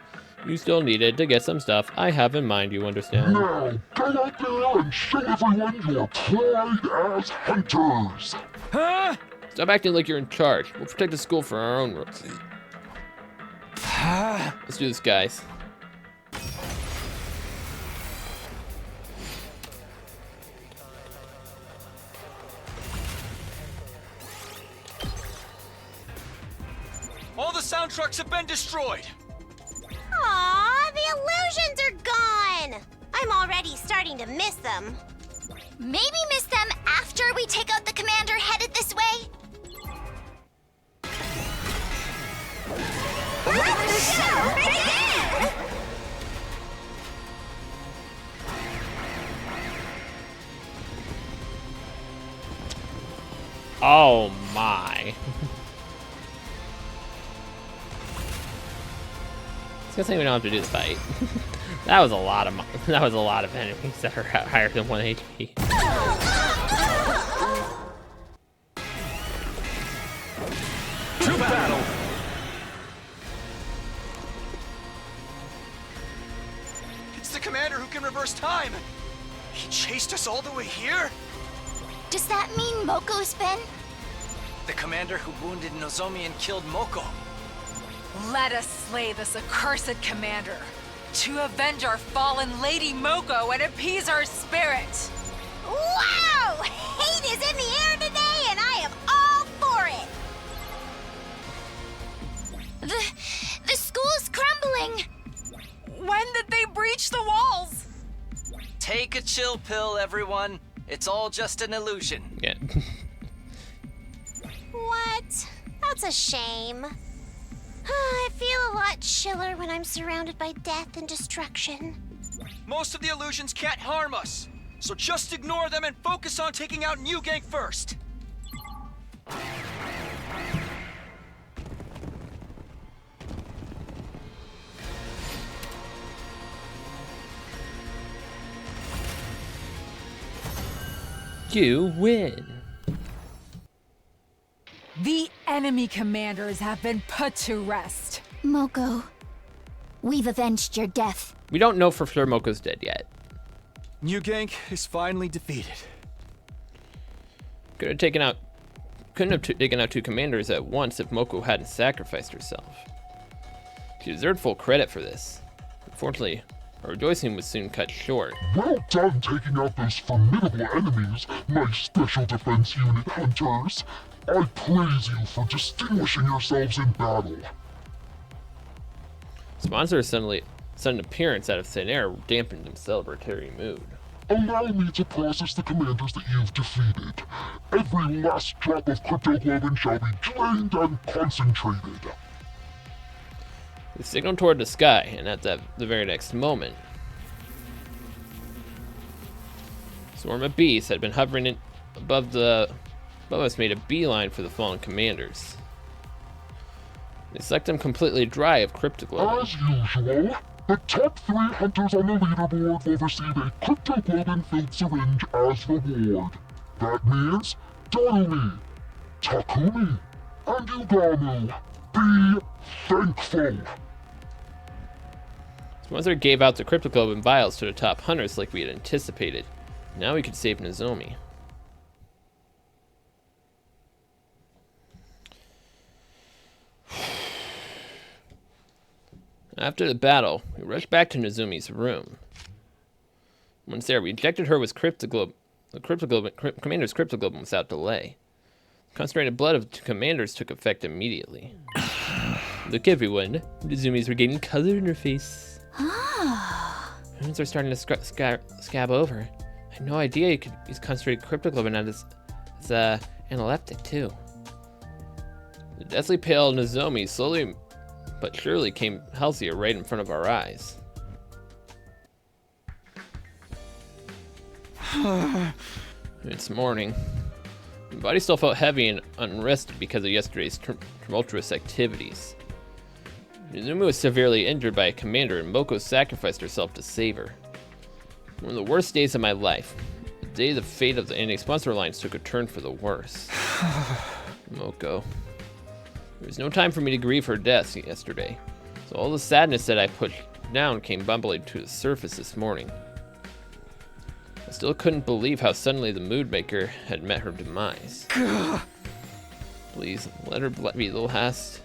You still needed to get some stuff I have in mind, you understand? Now, go out there and show everyone your pride as hunters! Stop acting like you're in charge. We'll protect the school for our own rooks. Let's do this, guys. All the sound trucks have been destroyed! Aw, the illusions are gone! I'm already starting to miss them. Maybe miss them after we take out the commander headed this way? Let the show begin! Oh my. It's a good thing we don't have to do this fight. That was a lot of enemies that are higher than 1 HP. To battle! It's the commander who can reverse time! He chased us all the way here? Does that mean Moko's been? The commander who wounded Nozomi and killed Moko. Let us slay this accursed commander to avenge our fallen Lady Moko and appease our spirit. Wow! Hate is in the air today, and I am all for it! The school's crumbling! When did they breach the walls? Take a chill pill, everyone. It's all just an illusion. Yeah. What? That's a shame. I feel a lot chiller when I'm surrounded by death and destruction. Most of the illusions can't harm us, so just ignore them and focus on taking out New Gang first. You win. The enemy commanders have been put to rest. Moko, we've avenged your death. We don't know for sure Moko's dead yet. New Gang is finally defeated. Couldn't have taken out two commanders at once if Moko hadn't sacrificed herself. She deserved full credit for this. Unfortunately, our rejoicing was soon cut short. Well done taking out those formidable enemies, my Special Defense Unit hunters. I praise you for distinguishing yourselves in battle. Sponsor's sudden appearance out of thin air dampened the celebratory mood. Allow me to process the commanders that you've defeated. Every last drop of cryptoglobin shall be drained and concentrated. We signaled toward the sky, and at the very next moment, a swarm of bees had been hovering above us made a beeline for the fallen commanders. They sucked them completely dry of cryptoglobin. As usual, the top 3 hunters on the leaderboard will receive a cryptoglobin-filled syringe as reward. That means Darumi, Takumi, and Yugamu. Be thankful. Sponsor gave out the cryptoglobin vials to the top hunters like we had anticipated. Now we could save Nozomi. After the battle, we rushed back to Nozomi's room. Once there, we injected her with commander's cryptoglobin without delay. The concentrated blood of the commanders took effect immediately. Look everyone, Nozomi's regaining color in her face. Wounds are starting to scab over. I had no idea you could use concentrated cryptoglobin as analeptic too. The deathly pale Nozomi slowly but surely came healthier right in front of our eyes. It's morning. My body still felt heavy and unrested because of yesterday's tumultuous activities. Nozomi was severely injured by a commander, and Moko sacrificed herself to save her. One of the worst days of my life. The day the fate of the anti-sponsor alliance took a turn for the worse. Moko. There was no time for me to grieve her death yesterday, so all the sadness that I pushed down came bubbling to the surface this morning. I still couldn't believe how suddenly the mood maker had met her demise. Please, let her be the last.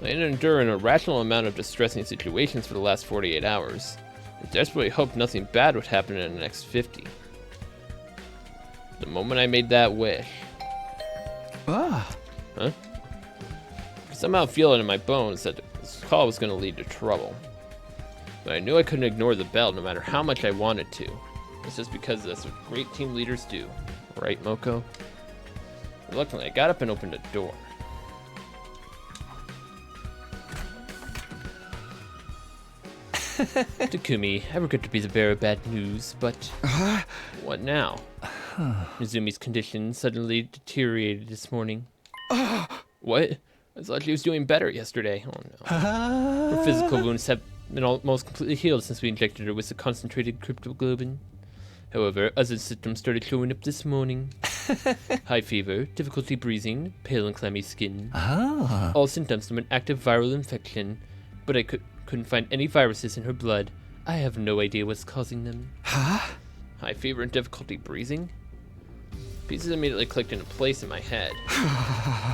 I had to endure an irrational amount of distressing situations for the last 48 hours. I desperately hoped nothing bad would happen in the next 50. The moment I made that wish. Huh? I could somehow feel it in my bones that this call was going to lead to trouble. But I knew I couldn't ignore the bell no matter how much I wanted to. It's just because that's what great team leaders do. Right, Moko? Reluctantly, I got up and opened the door. Takumi, I regret to be the bearer of bad news, but... What now? Nozomi's condition suddenly deteriorated this morning. What? I thought she was doing better yesterday. Oh no. Her physical wounds have been almost completely healed since we injected her with the concentrated cryptoglobin. However, other symptoms started showing up this morning. High fever, difficulty breathing, pale and clammy skin. All symptoms of an active viral infection, but I couldn't find any viruses in her blood. I have no idea what's causing them. High fever and difficulty breathing? Pieces immediately clicked into place in my head.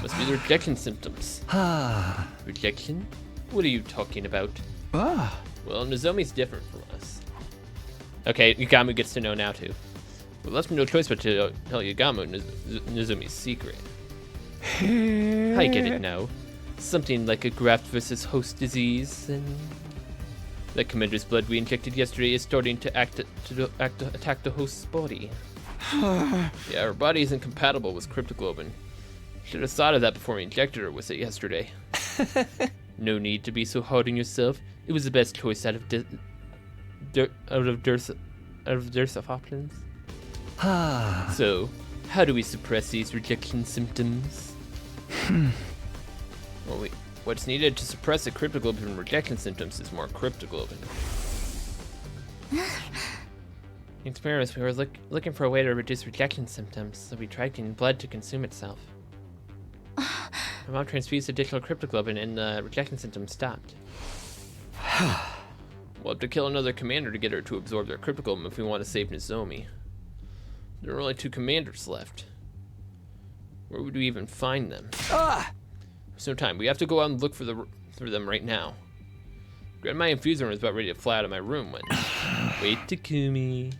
Must be the rejection symptoms. Rejection? What are you talking about? Well, Nozomi's different from us. Okay, Yugamu gets to know now too. We left him no choice but to tell Yugamu Nozomi's secret. I get it now. Something like a graft versus host disease, and the commander's blood we injected yesterday is starting to attack the host's body. Yeah, her body isn't compatible with cryptoglobin. Should have thought of that before we injected her with it yesterday. No need to be so hard on yourself. It was the best choice out of dearth of options. So, how do we suppress these rejection symptoms? Well, what's needed to suppress the cryptoglobin rejection symptoms is more cryptoglobin. In experiments, we were looking for a way to reduce rejection symptoms, so we tried getting blood to consume itself. My mom transfused additional cryptoglobin and the rejection symptoms stopped. We'll have to kill another commander to get her to absorb their cryptoglobin if we want to save Nozomi. There are only 2 commanders left. Where would we even find them? There's no time. We have to go out and look for them right now. My infuser was about ready to fly out of my room when... Wait, Takumi.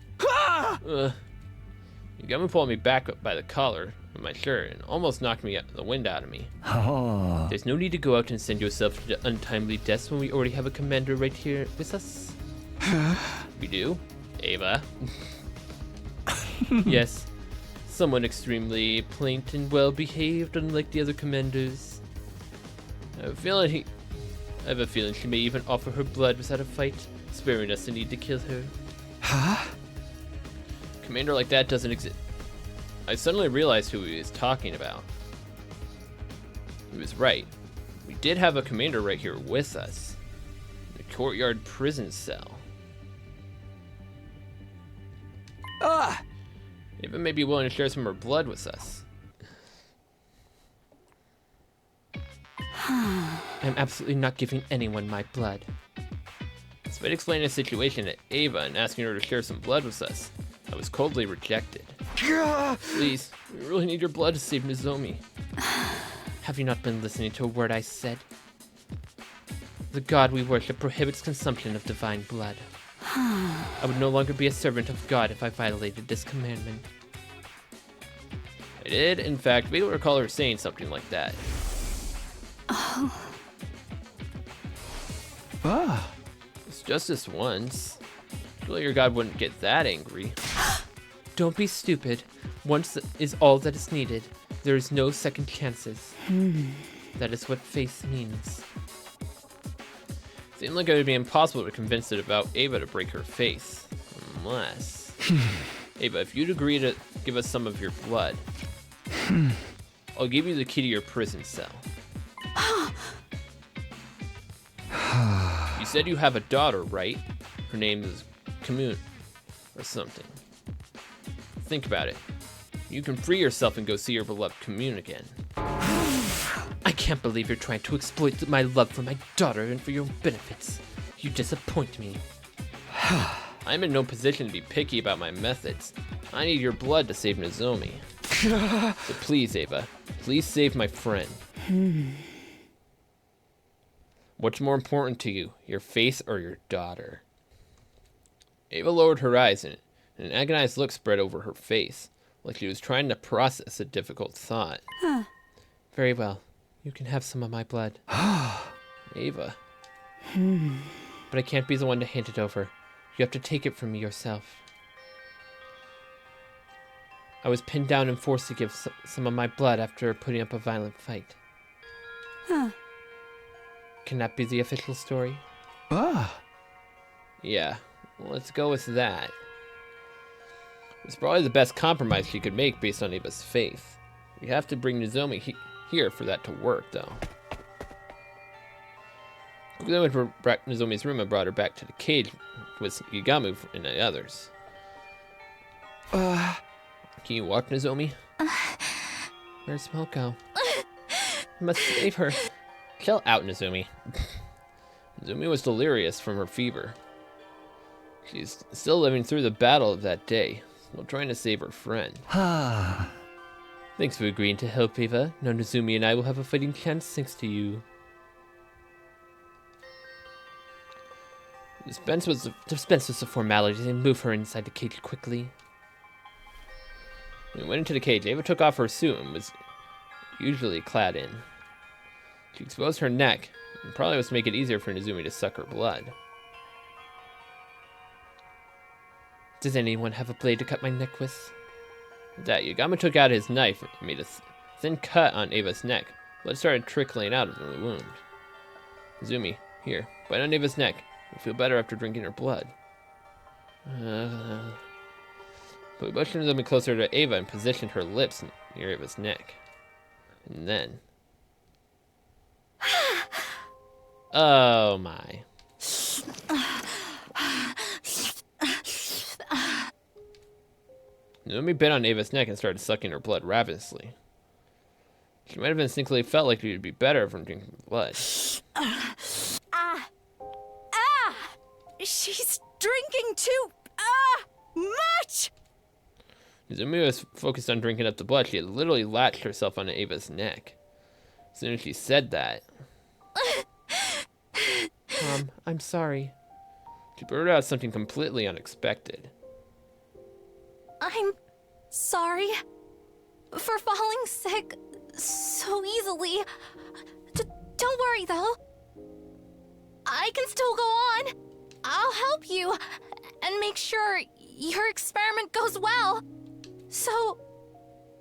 Yugamu pulled me back up by the collar of my shirt and almost knocked the wind out of me. There's no need to go out and send yourself to untimely deaths when we already have a commander right here with us. We do? Ava. Yes. Someone extremely plain and well-behaved, unlike the other commanders. I have a feeling she may even offer her blood without a fight, sparing us the need to kill her. Commander like that doesn't exist. I suddenly realized who he was talking about. He was right. We did have a commander right here with us. In the courtyard prison cell. Ava may be willing to share some of her blood with us. I'm absolutely not giving anyone my blood. Despite explaining the situation to Ava and asking her to share some blood with us, I was coldly rejected. Please, we really need your blood to save Nozomi. Have you not been listening to a word I said? The god we worship prohibits consumption of divine blood. I would no longer be a servant of God if I violated this commandment. I did, in fact, vaguely recall her saying something like that. It's just this once. Surely your god wouldn't get that angry. Don't be stupid. Once is all that is needed. There is no second chances. That is what faith means. It seemed like it would be impossible to convince it about Ava to break her faith. Unless... Ava, if you'd agree to give us some of your blood, I'll give you the key to your prison cell. You said you have a daughter, right? Her name is Commune, or something. Think about it. You can free yourself and go see your beloved Commune again. I can't believe you're trying to exploit my love for my daughter and for your own benefits. You disappoint me. I'm in no position to be picky about my methods. I need your blood to save Nozomi. So please, Ava, please save my friend. What's more important to you, your face or your daughter? Ava lowered her eyes and an agonized look spread over her face, like she was trying to process a difficult thought. Very well. You can have some of my blood. Ava. But I can't be the one to hand it over. You have to take it from me yourself. I was pinned down and forced to give some of my blood after putting up a violent fight. Can that be the official story? Yeah, well, let's go with that. It's probably the best compromise she could make based on Ava's faith. We have to bring Nozomi here for that to work, though. We went to Nozomi's room and brought her back to the cage with Yugamu and the others. Can you walk, Nozomi? Where's Smoko? I must save her. Chill out, Nozomi. Nozomi was delirious from her fever. She's still living through the battle of that day, while trying to save her friend. Thanks for agreeing to help, Ava. Now Nozumi and I will have a fighting chance thanks to you. Dispense with the formalities and move her inside the cage quickly. When we went into the cage, Ava took off her suit and was usually clad in. She exposed her neck, and probably was to make it easier for Nozumi to suck her blood. Does anyone have a blade to cut my neck with? With that, Yagami took out his knife and made a thin cut on Ava's neck. Blood started trickling out of the wound. Nozumi, here, bite on Ava's neck. You'll feel better after drinking her blood. But we pushed Nozumi closer to Ava and positioned her lips near Ava's neck. And then... oh my. Nozumi bit on Ava's neck and started sucking her blood ravenously. She might have instinctively felt like she would be better from drinking blood. She's drinking too much! Nozumi was focused on drinking up the blood. She had literally latched herself onto Ava's neck. As soon as she said that... I'm sorry. She blurted out something completely unexpected. I'm sorry for falling sick so easily. Don't worry, though. I can still go on. I'll help you and make sure your experiment goes well. So,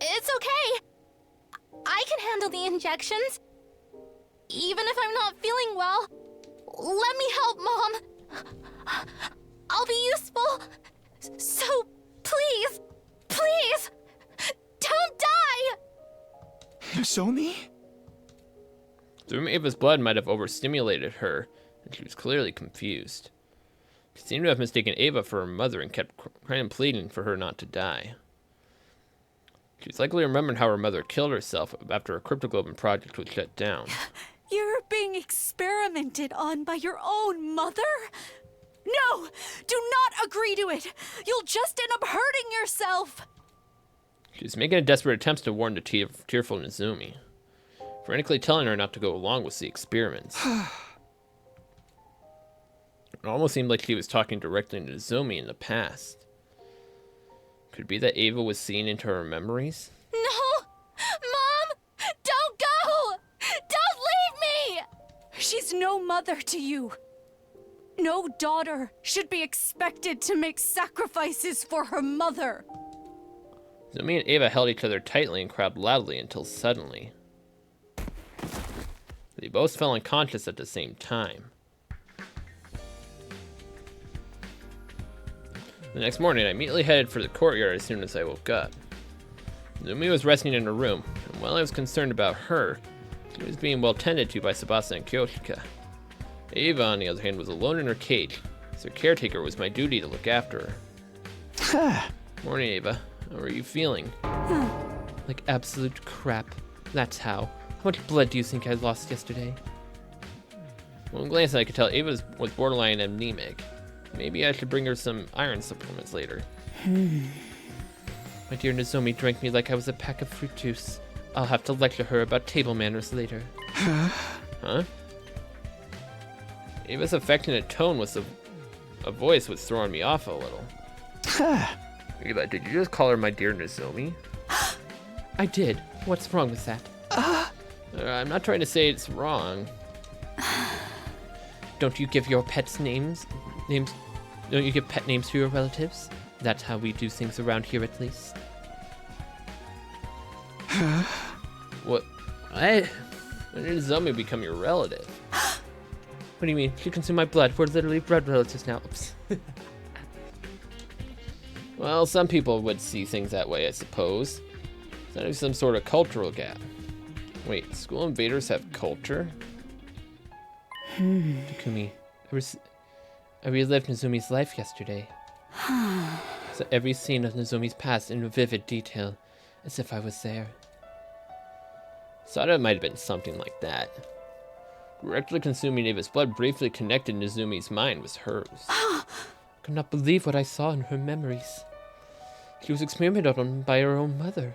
it's okay. I can handle the injections. Even if I'm not feeling well, let me help, Mom. I'll be useful. So, please, don't die! Nozomi? Ava's blood might have overstimulated her, and she was clearly confused. She seemed to have mistaken Ava for her mother and kept crying and pleading for her not to die. She was likely remembering how her mother killed herself after her cryptoglobin project was shut down. You're being experimented on by your own mother? No! Do not agree to it! You'll just end up hurting yourself! She was making a desperate attempt to warn the tearful Nozumi, frantically telling her not to go along with the experiments. It almost seemed like she was talking directly to Nozumi in the past. Could it be that Ava was seeing into her memories? No! Mom! Don't go! Don't leave me! She's no mother to you. No daughter should be expected to make sacrifices for her mother. Nozumi and Ava held each other tightly and cried loudly until suddenly they both fell unconscious at the same time. The next morning, I immediately headed for the courtyard as soon as I woke up. Nozumi was resting in her room, and while I was concerned about her, she was being well tended to by Tsubasa and Kyoshika. Ava, on the other hand, was alone in her cage, so her caretaker was my duty to look after her. Morning, Ava. How are you feeling? Like absolute crap. That's how. How much blood do you think I lost yesterday? One glance and I could tell Ava was borderline anemic. Maybe I should bring her some iron supplements later. My dear Nozomi drank me like I was a pack of fruit juice. I'll have to lecture her about table manners later. Huh? Ava's affectionate tone was a voice was throwing me off a little. Ava, did you just call her my dear Nozomi? I did. What's wrong with that? I'm not trying to say it's wrong. Don't you give your pets names? Don't you give pet names to your relatives? That's how we do things around here, at least. What? When did Nozomi become your relative? What do you mean? She consumed my blood. We're literally blood relatives now. Oops. Well, some people would see things that way, I suppose. It's not even some sort of cultural gap. Wait, school invaders have culture? Takumi, I relived Nozomi's life yesterday. So every scene of Nozomi's past in vivid detail, as if I was there. Thought it might have been something like that. Directly consuming Ava's blood briefly connected Nozomi's mind with hers. I could not believe what I saw in her memories. She was experimented on by her own mother.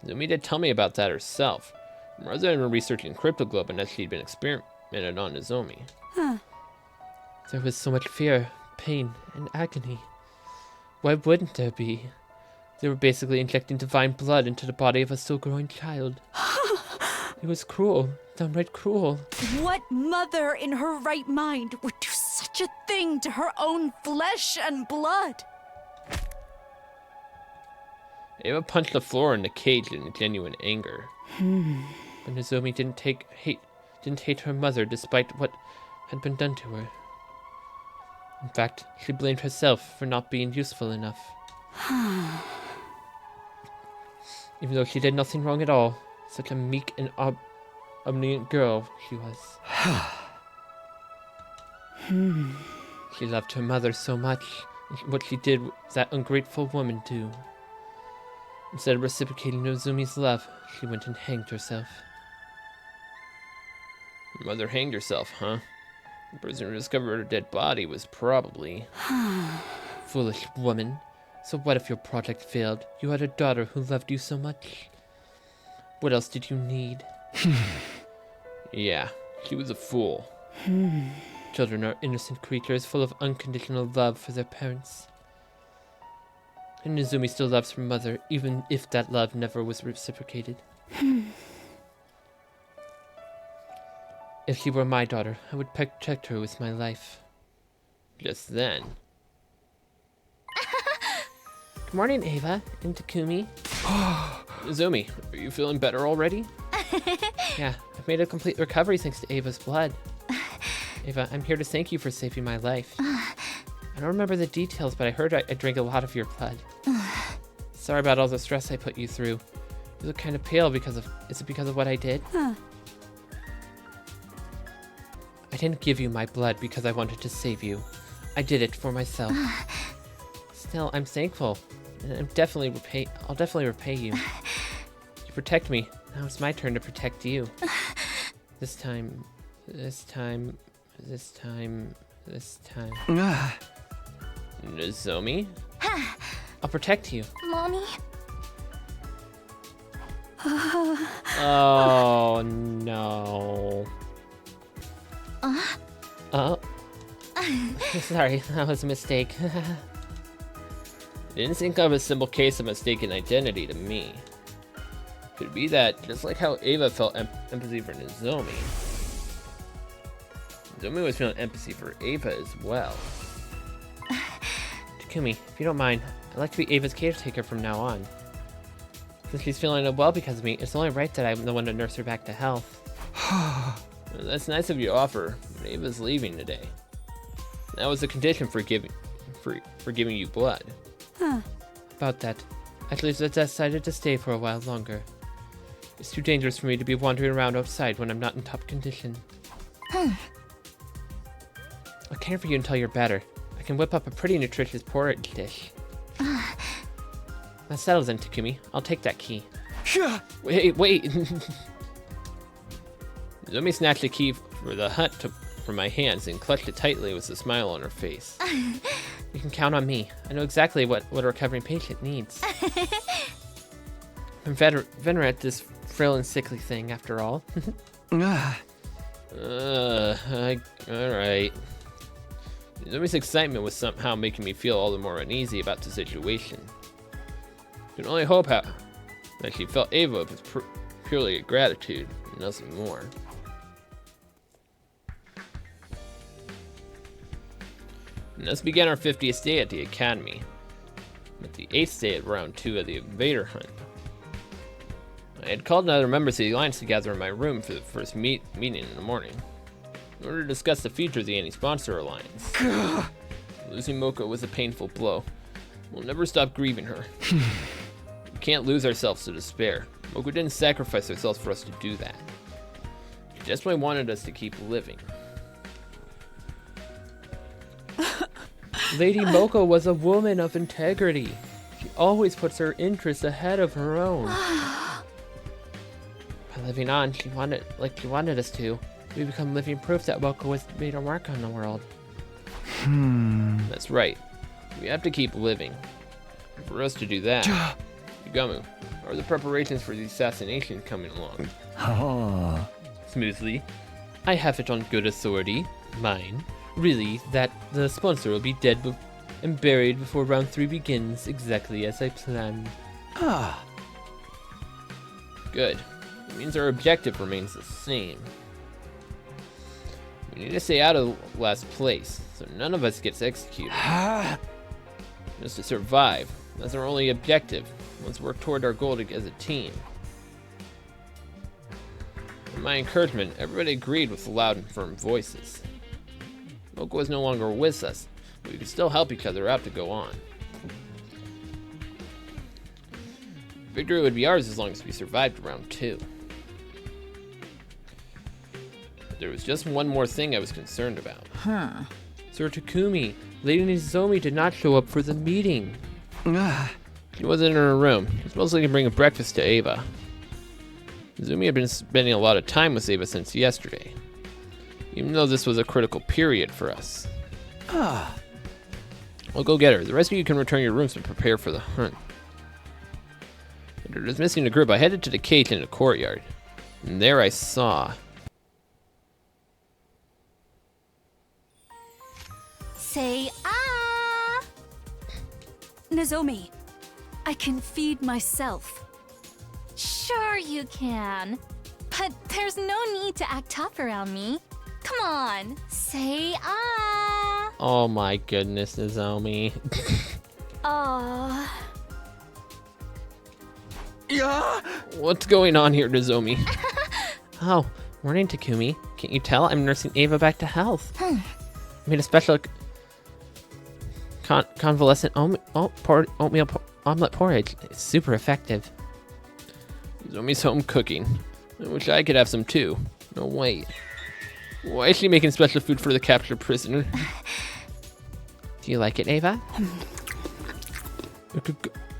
Zumi did tell me about that herself. Rather than researching cryptoglobin as she'd been experimented on Nozomi. There was so much fear, pain, and agony. Why wouldn't there be? They were basically injecting divine blood into the body of a still-growing child. It was cruel, downright cruel. What mother in her right mind would do such a thing to her own flesh and blood? Ava punched the floor in the cage in genuine anger. But Nozomi didn't hate her mother despite what had been done to her. In fact, she blamed herself for not being useful enough. Even though she did nothing wrong at all, such a meek and obedient girl she was. She loved her mother so much, and what she did was that ungrateful woman do. Instead of reciprocating Nozumi's love, she went and hanged herself. Her mother hanged herself, huh? The person who discovered her dead body was probably... Foolish woman. So what if your project failed? You had a daughter who loved you so much. What else did you need? Yeah, she was a fool. Children are innocent creatures full of unconditional love for their parents. And Nozumi still loves her mother, even if that love never was reciprocated. If she were my daughter, I would protect her with my life. Just then. Good morning, Ava and Takumi. Nozomi, are you feeling better already? Yeah, I've made a complete recovery thanks to Ava's blood. Ava, I'm here to thank you for saving my life. I don't remember the details, but I heard I drank a lot of your blood. Sorry about all the stress I put you through. You look kind of pale is it because of what I did? I didn't give you my blood because I wanted to save you. I did it for myself. Still, I'm thankful. And I'll definitely repay you. You protect me. Now it's my turn to protect you. This time. Nozomi? I'll protect you. Mommy? Oh, no. Oh. Sorry, that was a mistake. It didn't seem kind of a simple case of mistaken identity to me. Could it be that, just like how Ava felt empathy for Nozomi, Nozomi was feeling empathy for Ava as well. Takumi, if you don't mind, I'd like to be Ava's caretaker from now on. Since she's feeling unwell because of me, it's only right that I'm the one to nurse her back to health. That's nice of you to offer, but Ava's leaving today. That was the condition for giving you blood. About that, at least I decided to stay for a while longer. It's too dangerous for me to be wandering around outside when I'm not in top condition. I'll care for you until you're better. I can whip up a pretty nutritious porridge dish. That settles it, Takumi. I'll take that key. Wait. Nozomi snatched the key for the hut from my hands and clutched it tightly with a smile on her face. You can count on me. I know exactly what a recovering patient needs. I'm veteran at this frail and sickly thing, after all. Alright. Nozomi's excitement was somehow making me feel all the more uneasy about the situation. I can only hope that she felt Ava was purely a gratitude, and nothing more. And thus began our 50th day at the Academy, with the 8th day at round 2 of the Invader Hunt. I had called other members of the Alliance to gather in my room for the first meeting in the morning, in order to discuss the future of the anti-sponsor alliance. Losing Moko was a painful blow. We'll never stop grieving her. We can't lose ourselves to despair. Moko didn't sacrifice herself for us to do that. She just wanted us to keep living. Lady Moko was a woman of integrity. She always puts her interests ahead of her own. By living on, she wanted us to. We become living proof that Moko has made her mark on the world. That's right. We have to keep living. And for us to do that, Yugamu, How are the preparations for the assassination coming along? Oh. Smoothly. I have it on good authority, mine, really, that the sponsor will be dead and buried before round 3 begins, exactly as I planned. Ah. Good. It means our objective remains the same. We need to stay out of last place, so none of us gets executed. Just to survive. That's our only objective. Let's work toward our goal as a team. With my encouragement, everybody agreed with loud and firm voices. Moko is no longer with us, but we can still help each other out to go on. Victory would be ours as long as we survived round 2. But there was just one more thing I was concerned about. Sir Takumi, Lady Nozomi did not show up for the meeting. She wasn't in her room. She was mostly bringing breakfast to Ava. Nozomi had been spending a lot of time with Ava since yesterday, even though this was a critical period for us. I'll go get her. The rest of you can return to your rooms to prepare for the hunt. After dismissing the group, I headed to the cage in the courtyard, and there I saw... Say ah! Nozomi, I can feed myself. Sure you can. But there's no need to act tough around me. Come on, say ah! Oh my goodness, Nozomi. Aww. Yeah. What's going on here, Nozomi? Oh, morning, Takumi. Can't you tell? I'm nursing Ava back to health. Made a special convalescent oatmeal omelet porridge. It's super effective. Nozomi's home cooking. I wish I could have some too. No, wait. Why is she making special food for the captured prisoner? Do you like it, Ava?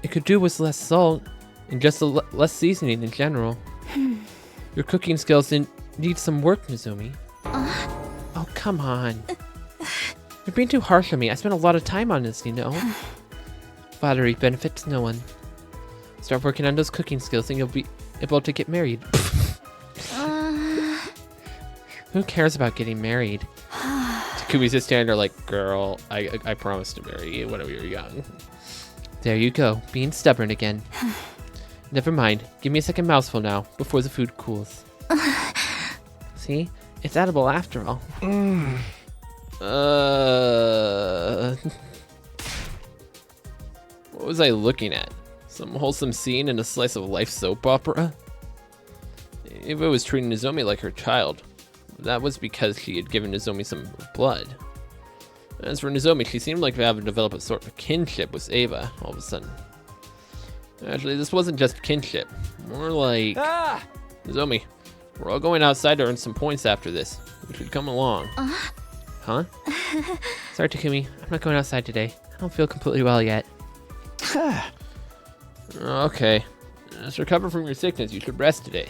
It could do with less salt and just less seasoning in general. Your cooking skills need some work, Nozomi. Oh, come on. You're being too harsh on me. I spent a lot of time on this, you know. Flattery benefits no one. Start working on those cooking skills and you'll be able to get married. Who cares about getting married? Takumi's just standing there like, girl, I promised to marry you when we were young. There you go, being stubborn again. Never mind, give me a second mouthful now, before the food cools. See? It's edible after all. What was I looking at? Some wholesome scene in a slice of life soap opera? Ava was treating Nozomi like her child. That was because she had given Nozomi some blood. As for Nozomi, she seemed like to have developed a sort of kinship with Ava all of a sudden. Actually, this wasn't just kinship. More like... Nozomi, we're all going outside to earn some points after this. We should come along. Huh? Sorry, Takumi. I'm not going outside today. I don't feel completely well yet. Okay. Just recover from your sickness. You should rest today.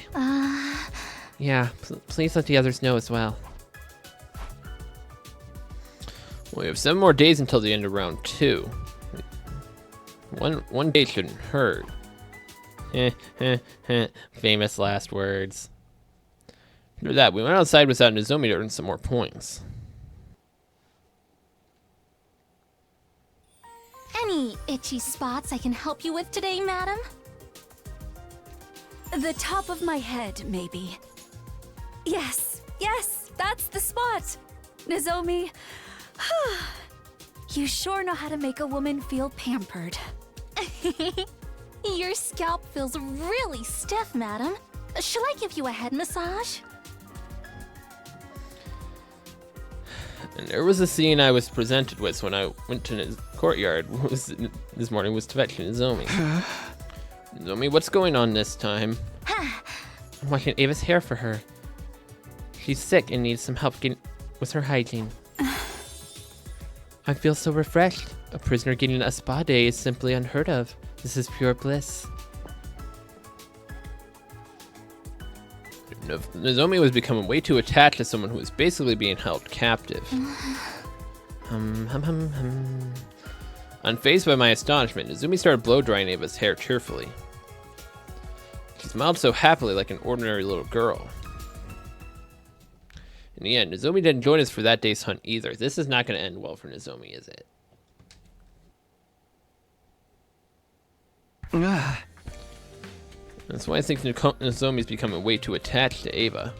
Yeah, please let the others know as well. We have 7 more days until the end of round 2. One day shouldn't hurt. Famous last words. After that, we went outside without Nozomi to earn some more points. Any itchy spots I can help you with today, madam? The top of my head, maybe. Yes, that's the spot. Nozomi, you sure know how to make a woman feel pampered. Your scalp feels really stiff, madam. Shall I give you a head massage? And there was a scene I was presented with when I went to his courtyard this morning was to fetch Nozomi. Nozomi, what's going on this time? I'm washing Ava's hair for her. She's sick and needs some help with her hygiene. I feel so refreshed. A prisoner getting a spa day is simply unheard of. This is pure bliss. Nozomi was becoming way too attached to someone who was basically being held captive. Unfazed by my astonishment, Nozomi started blow-drying Ava's hair cheerfully. She smiled so happily like an ordinary little girl. In the end, Nozomi didn't join us for that day's hunt either. This is not going to end well for Nozomi, is it? That's why I think Nozomi's becoming way too attached to Ava.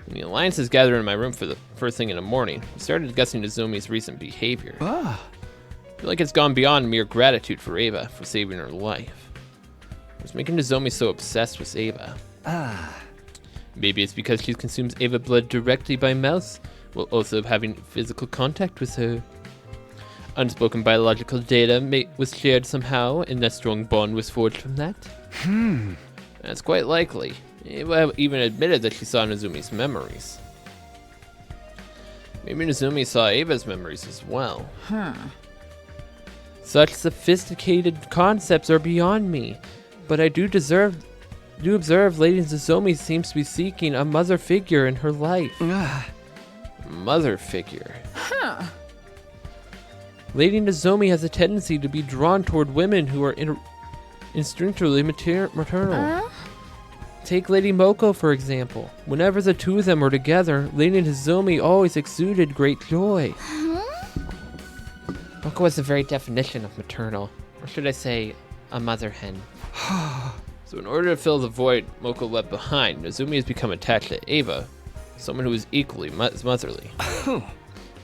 When the Alliances gathered in my room for the first thing in the morning, we started discussing Nozomi's recent behavior. I feel like it's gone beyond mere gratitude for Ava for saving her life. What's making Nozomi so obsessed with Ava? Maybe it's because she consumes Ava blood directly by mouth, while also having physical contact with her. Unspoken biological data was shared somehow, and a strong bond was forged from that. That's quite likely. Ava even admitted that she saw Nozomi's memories. Maybe Nozomi saw Ava's memories as well. Such sophisticated concepts are beyond me, but I do observe Lady Nozomi seems to be seeking a mother figure in her life. Mother figure. Lady Nozomi has a tendency to be drawn toward women who are instinctually maternal. Take Lady Moko, for example. Whenever the two of them were together, Lady Nozomi always exuded great joy. Moko was the very definition of maternal, or should I say, a mother hen. So in order to fill the void Moko left behind, Nozomi has become attached to Ava, someone who is equally motherly.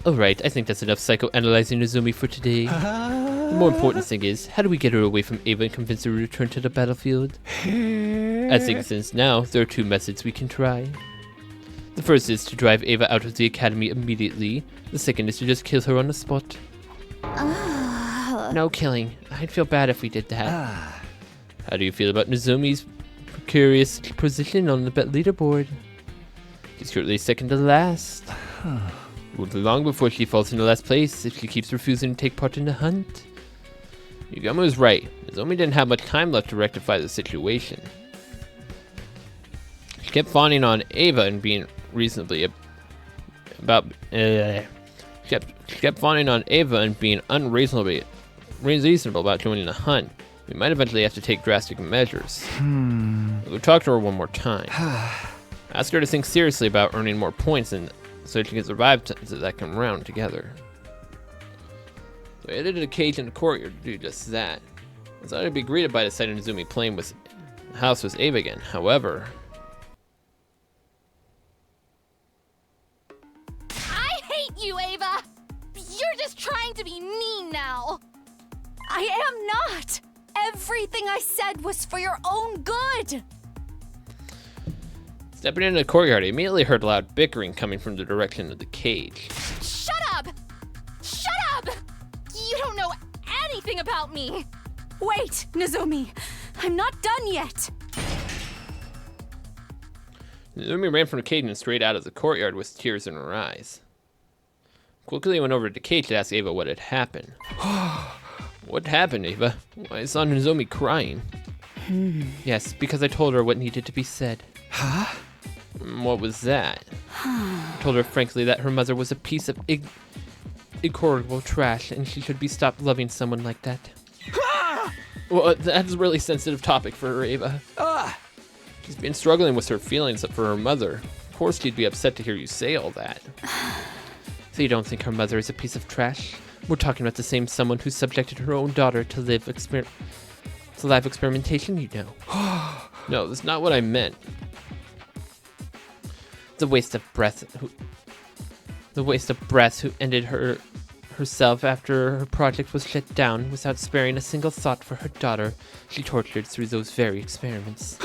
Alright, I think that's enough psychoanalyzing Nozomi for today. The more important thing is, how do we get her away from Ava and convince her to return to the battlefield? As things stand now, there are two methods we can try. The first is to drive Ava out of the academy immediately. The second is to just kill her on the spot. No killing. I'd feel bad if we did that. How do you feel about Nozomi's precarious position on the leaderboard? She's currently second to last. It won't be long before she falls into last place if she keeps refusing to take part in the hunt. Yugama was right. Nozomi didn't have much time left to rectify the situation. She kept fawning on Ava and being reasonably she kept fawning on Ava and being unreasonable about joining the hunt. We might eventually have to take drastic measures. We'll talk to her one more time. Ask her to think seriously about earning more points so she can survive the second round together. So I edited a cage in the courtyard to do just that. I thought I'd be greeted by the sight of Nozomi playing with the house with Ava again. However, I hate you, Ava! You're just trying to be mean now! I am not! Everything I said was for your own good! stepping into the courtyard, I immediately heard loud bickering coming from the direction of the cage. Shut up! Shut up! You don't know anything about me! Wait, Nozomi! I'm not done yet! Nozomi ran from the cage and straight out of the courtyard with tears in her eyes. Quickly went over to the cage to ask Ava what had happened. What happened, Ava? I saw Nozomi crying. Yes, because I told her what needed to be said. Huh? What was that? I told her frankly that her mother was a piece of incorrigible trash and she should be stopped loving someone like that. Well, that's a really sensitive topic for her, Ava. She's been struggling with her feelings for her mother. Of course she'd be upset to hear you say all that. So you don't think her mother is a piece of trash? We're talking about the same someone who subjected her own daughter to live experimentation, you know. No, that's not what I meant. The waste of breath who ended herself after her project was shut down without sparing a single thought for her daughter she tortured through those very experiments.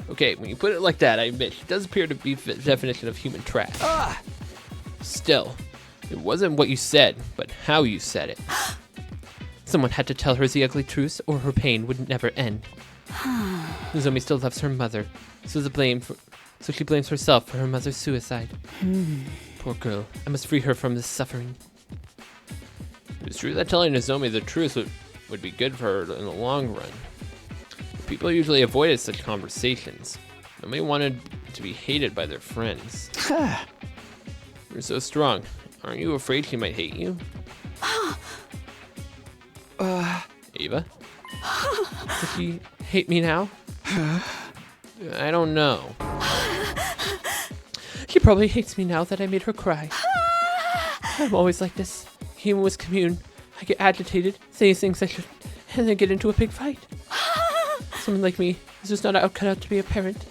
Okay, when you put it like that, I admit she does appear to be the definition of human trash. Still, it wasn't what you said, but how you said it. Someone had to tell her the ugly truth or her pain would never end. Nozomi still loves her mother, so she blames herself for her mother's suicide. Poor girl, I must free her from this suffering. It's true that telling Nozomi the truth would be good for her in the long run. People usually avoided such conversations. Nobody wanted to be hated by their friends. You're so strong. Aren't you afraid she might hate you? Ava? Does she hate me now? I don't know. She probably hates me now that I made her cry. I'm always like this. Even with Commune, I get agitated, say things I should, and then get into a big fight. Someone like me is just not cut out to be a parent.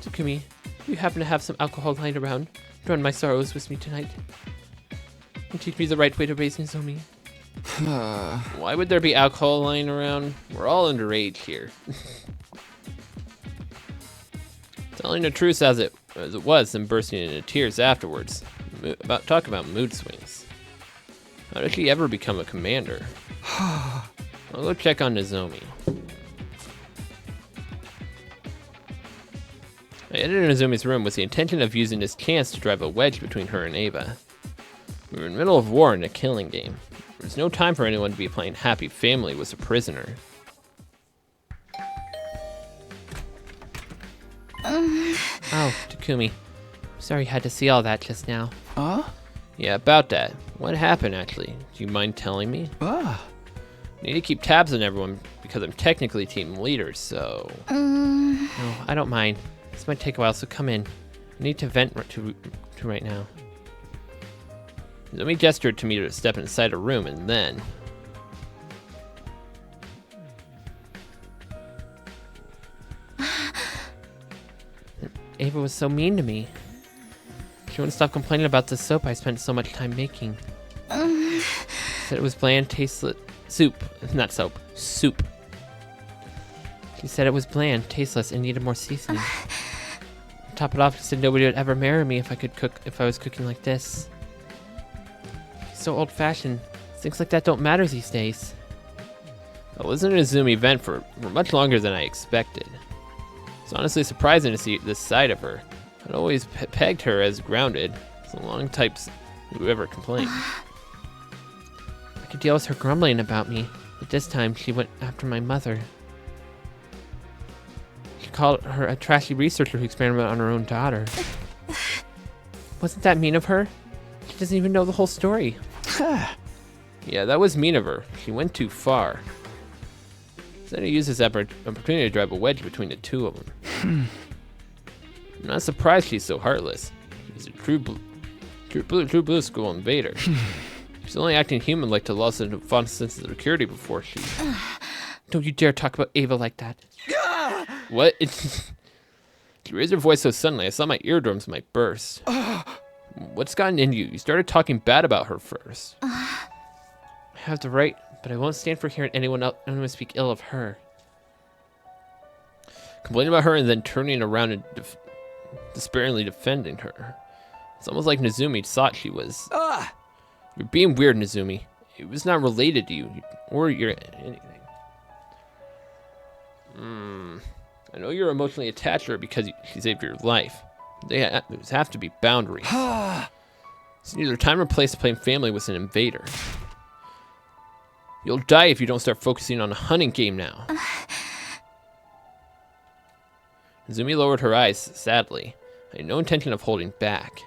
Takumi, you happen to have some alcohol lying around. Drown my sorrows with me tonight. And teach me the right way to raise Nozomi. Why would there be alcohol lying around? We're all underage here. Telling the truth as it was, and bursting into tears afterwards. Talk about mood swings. How did she ever become a commander? I'll go check on Nozomi. I entered Nozomi's room with the intention of using this chance to drive a wedge between her and Eva. We were in the middle of war and a killing game. There was no time for anyone to be playing happy family with a prisoner. Oh, Takumi. Sorry you had to see all that just now. Yeah, about that. What happened, actually? Do you mind telling me? I need to keep tabs on everyone because I'm technically team leader, so... No, I don't mind. This might take a while, so come in. I need to vent to right now. Nozomi gestured to me to step inside a room, and then... Ava was so mean to me. She wouldn't stop complaining about the soap I spent so much time making. Said it was bland, tasteless... Soup. Not soap. Soup. She said it was bland, tasteless, and needed more seasoning. To top it off, she said nobody would ever marry me if I was cooking like this. She's so old-fashioned. Things like that don't matter these days. I listened to Nozomi vent for much longer than I expected. It's honestly surprising to see this side of her. I'd always pegged her as grounded. It's the long types who ever complained. I could deal with her grumbling about me, but this time she went after my mother. She called her a trashy researcher who experimented on her own daughter. Wasn't that mean of her? She doesn't even know the whole story. Yeah, that was mean of her. She went too far. Then he used this opportunity to drive a wedge between the two of them. I'm not surprised she's so heartless. She's a true blue school invader. She's only acting human-like to lost a fond sense of security before she... Don't you dare talk about Ava like that. What? She raised her voice so suddenly, I thought my eardrums might burst. What's gotten into you? You started talking bad about her first. I have the right, but I won't stand for hearing anyone speak ill of her. Complaining about her and then turning around and despairingly defending her. It's almost like Nozomi thought she was... You're being weird, Nozomi. It was not related to you, or your anything. I know you're emotionally attached to her because she saved your life. There have to be boundaries. It's neither time or place to play family with an invader. You'll die if you don't start focusing on a hunting game now. Nozomi lowered her eyes, sadly. I had no intention of holding back.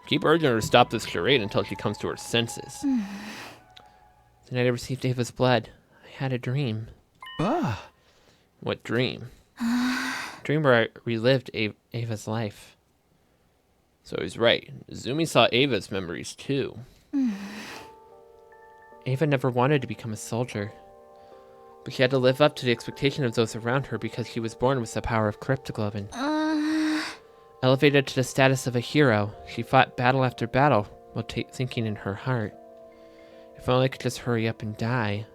Keep urging her to stop this charade until she comes to her senses. The night I received Ava's blood, I had a dream. What dream? A dream where I relived Ava's life. So I was right. Nozomi saw Ava's memories too. Ava never wanted to become a soldier, but she had to live up to the expectation of those around her because she was born with the power of cryptoglobin. Elevated to the status of a hero, she fought battle after battle while thinking in her heart, if only I could just hurry up and die.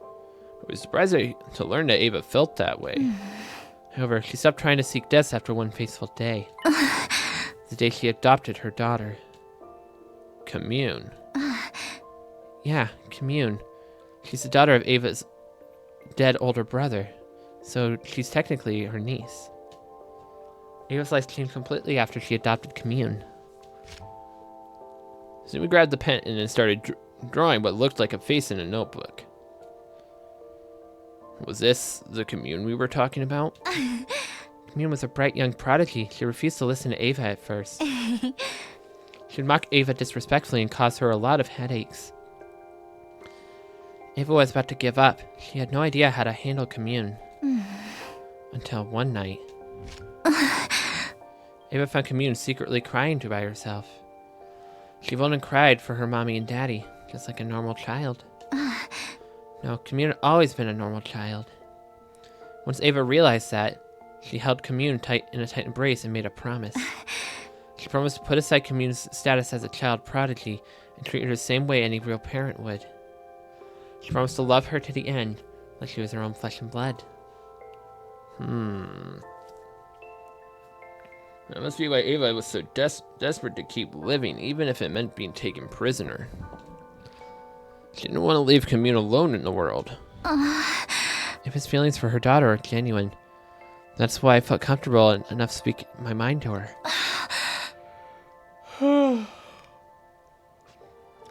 I was surprised to learn that Ava felt that way. However, she stopped trying to seek death after one fateful day. The day she adopted her daughter. Commune. Yeah, Commune. She's the daughter of Ava's dead older brother, so she's technically her niece. Ava's life changed completely after she adopted Commune. Nozomi grabbed the pen and then started drawing what looked like a face in a notebook. Was this the Commune we were talking about? Commune was a bright young prodigy. She refused to listen to Ava at first. She'd mock Ava disrespectfully and cause her a lot of headaches. Ava was about to give up. She had no idea how to handle Commune. Until one night, Ava found Commune secretly crying by herself. She went and cried for her mommy and daddy, just like a normal child. No, Commune had always been a normal child. Once Ava realized that, she held Commune tight in a tight embrace and made a promise. She promised to put aside Commune's status as a child prodigy and treat her the same way any real parent would. She promised to love her to the end, like she was her own flesh and blood. That must be why Ava was so desperate to keep living, even if it meant being taken prisoner. She didn't want to leave Commune alone in the world. Ava's feelings for her daughter are genuine. That's why I felt comfortable enough to speak my mind to her. I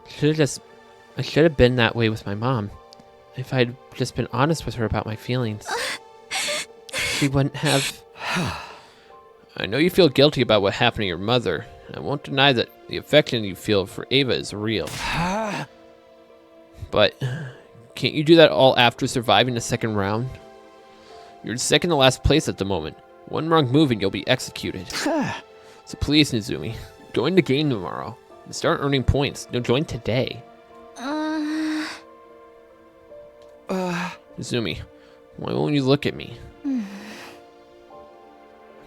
should have been that way with my mom. If I'd just been honest with her about my feelings. She wouldn't have... I know you feel guilty about what happened to your mother. I won't deny that the affection you feel for Ava is real. But can't you do that all after surviving the second round? You're second to last place at the moment. One wrong move and you'll be executed. So please, Nezumi, join the game tomorrow and start earning points. No, join today. Nezumi, why won't you look at me?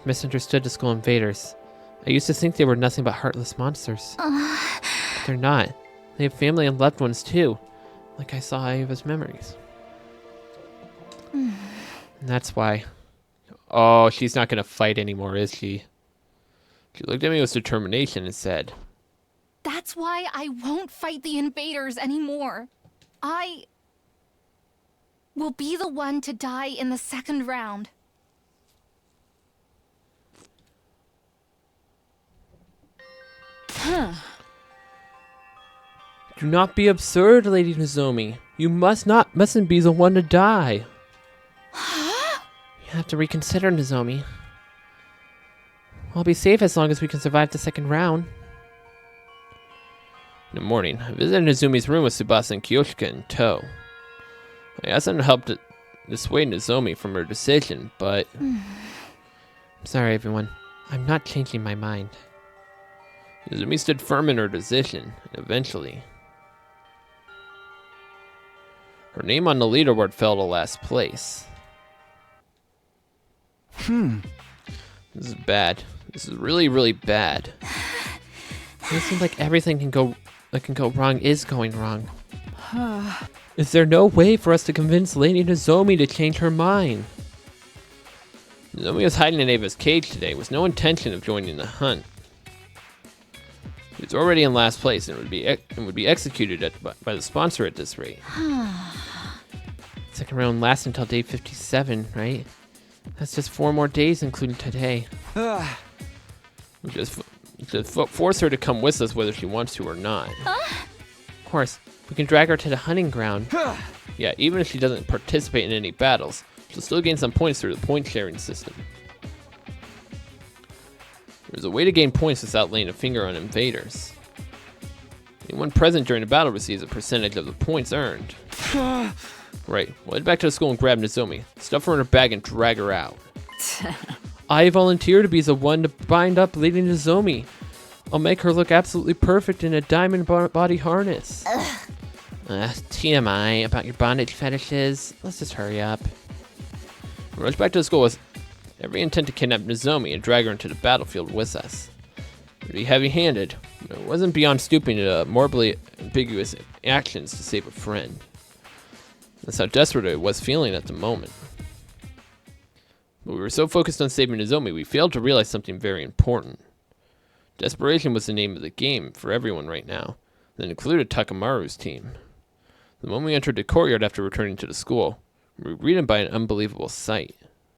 Misunderstood the school invaders. I used to think they were nothing but heartless monsters. But they're not. They have family and loved ones too, like I saw Ava's memories. And that's why. Oh, she's not gonna fight anymore, is she? She looked at me with determination and said, That's why I won't fight the invaders anymore. I will be the one to die in the second round. Do not be absurd, Lady Nozomi. You mustn't be the one to die. You have to reconsider, Nozomi. I'll be safe as long as we can survive the second round. In the morning, I visited Nozumi's room with Tsubasa and Kyoshika in tow. I asked them to help dissuade Nozomi from her decision, but... I'm sorry, everyone. I'm not changing my mind. Nozomi stood firm in her decision, and eventually... her name on the leaderboard fell to last place. This is bad. This is really, really bad. It seems like everything that can go wrong is going wrong. Is there no way for us to convince Lady Nozomi to change her mind? Nozomi was hiding in Ava's cage today with no intention of joining the hunt. He was already in last place and would be executed by the sponsor at this rate. Second round lasts until day 57, right? That's just 4 more days, including today. We'll just force her to come with us whether she wants to or not. Of course, we can drag her to the hunting ground. Yeah, even if she doesn't participate in any battles, she'll still gain some points through the point-sharing system. There's a way to gain points without laying a finger on invaders. Anyone present during a battle receives a percentage of the points earned. Right, we'll head back to the school and grab Nozomi, stuff her in her bag and drag her out. I volunteer to be the one to bind up Lady Nozomi. I'll make her look absolutely perfect in a diamond body harness. TMI about your bondage fetishes. Let's just hurry up. We rush back to the school with every intent to kidnap Nozomi and drag her into the battlefield with us. Pretty heavy-handed, but it wasn't beyond stooping to morbidly ambiguous actions to save a friend. That's how desperate I was feeling at the moment. But we were so focused on saving Nozomi, we failed to realize something very important. Desperation was the name of the game for everyone right now, that included Takamaru's team. The moment we entered the courtyard after returning to the school, we were greeted by an unbelievable sight.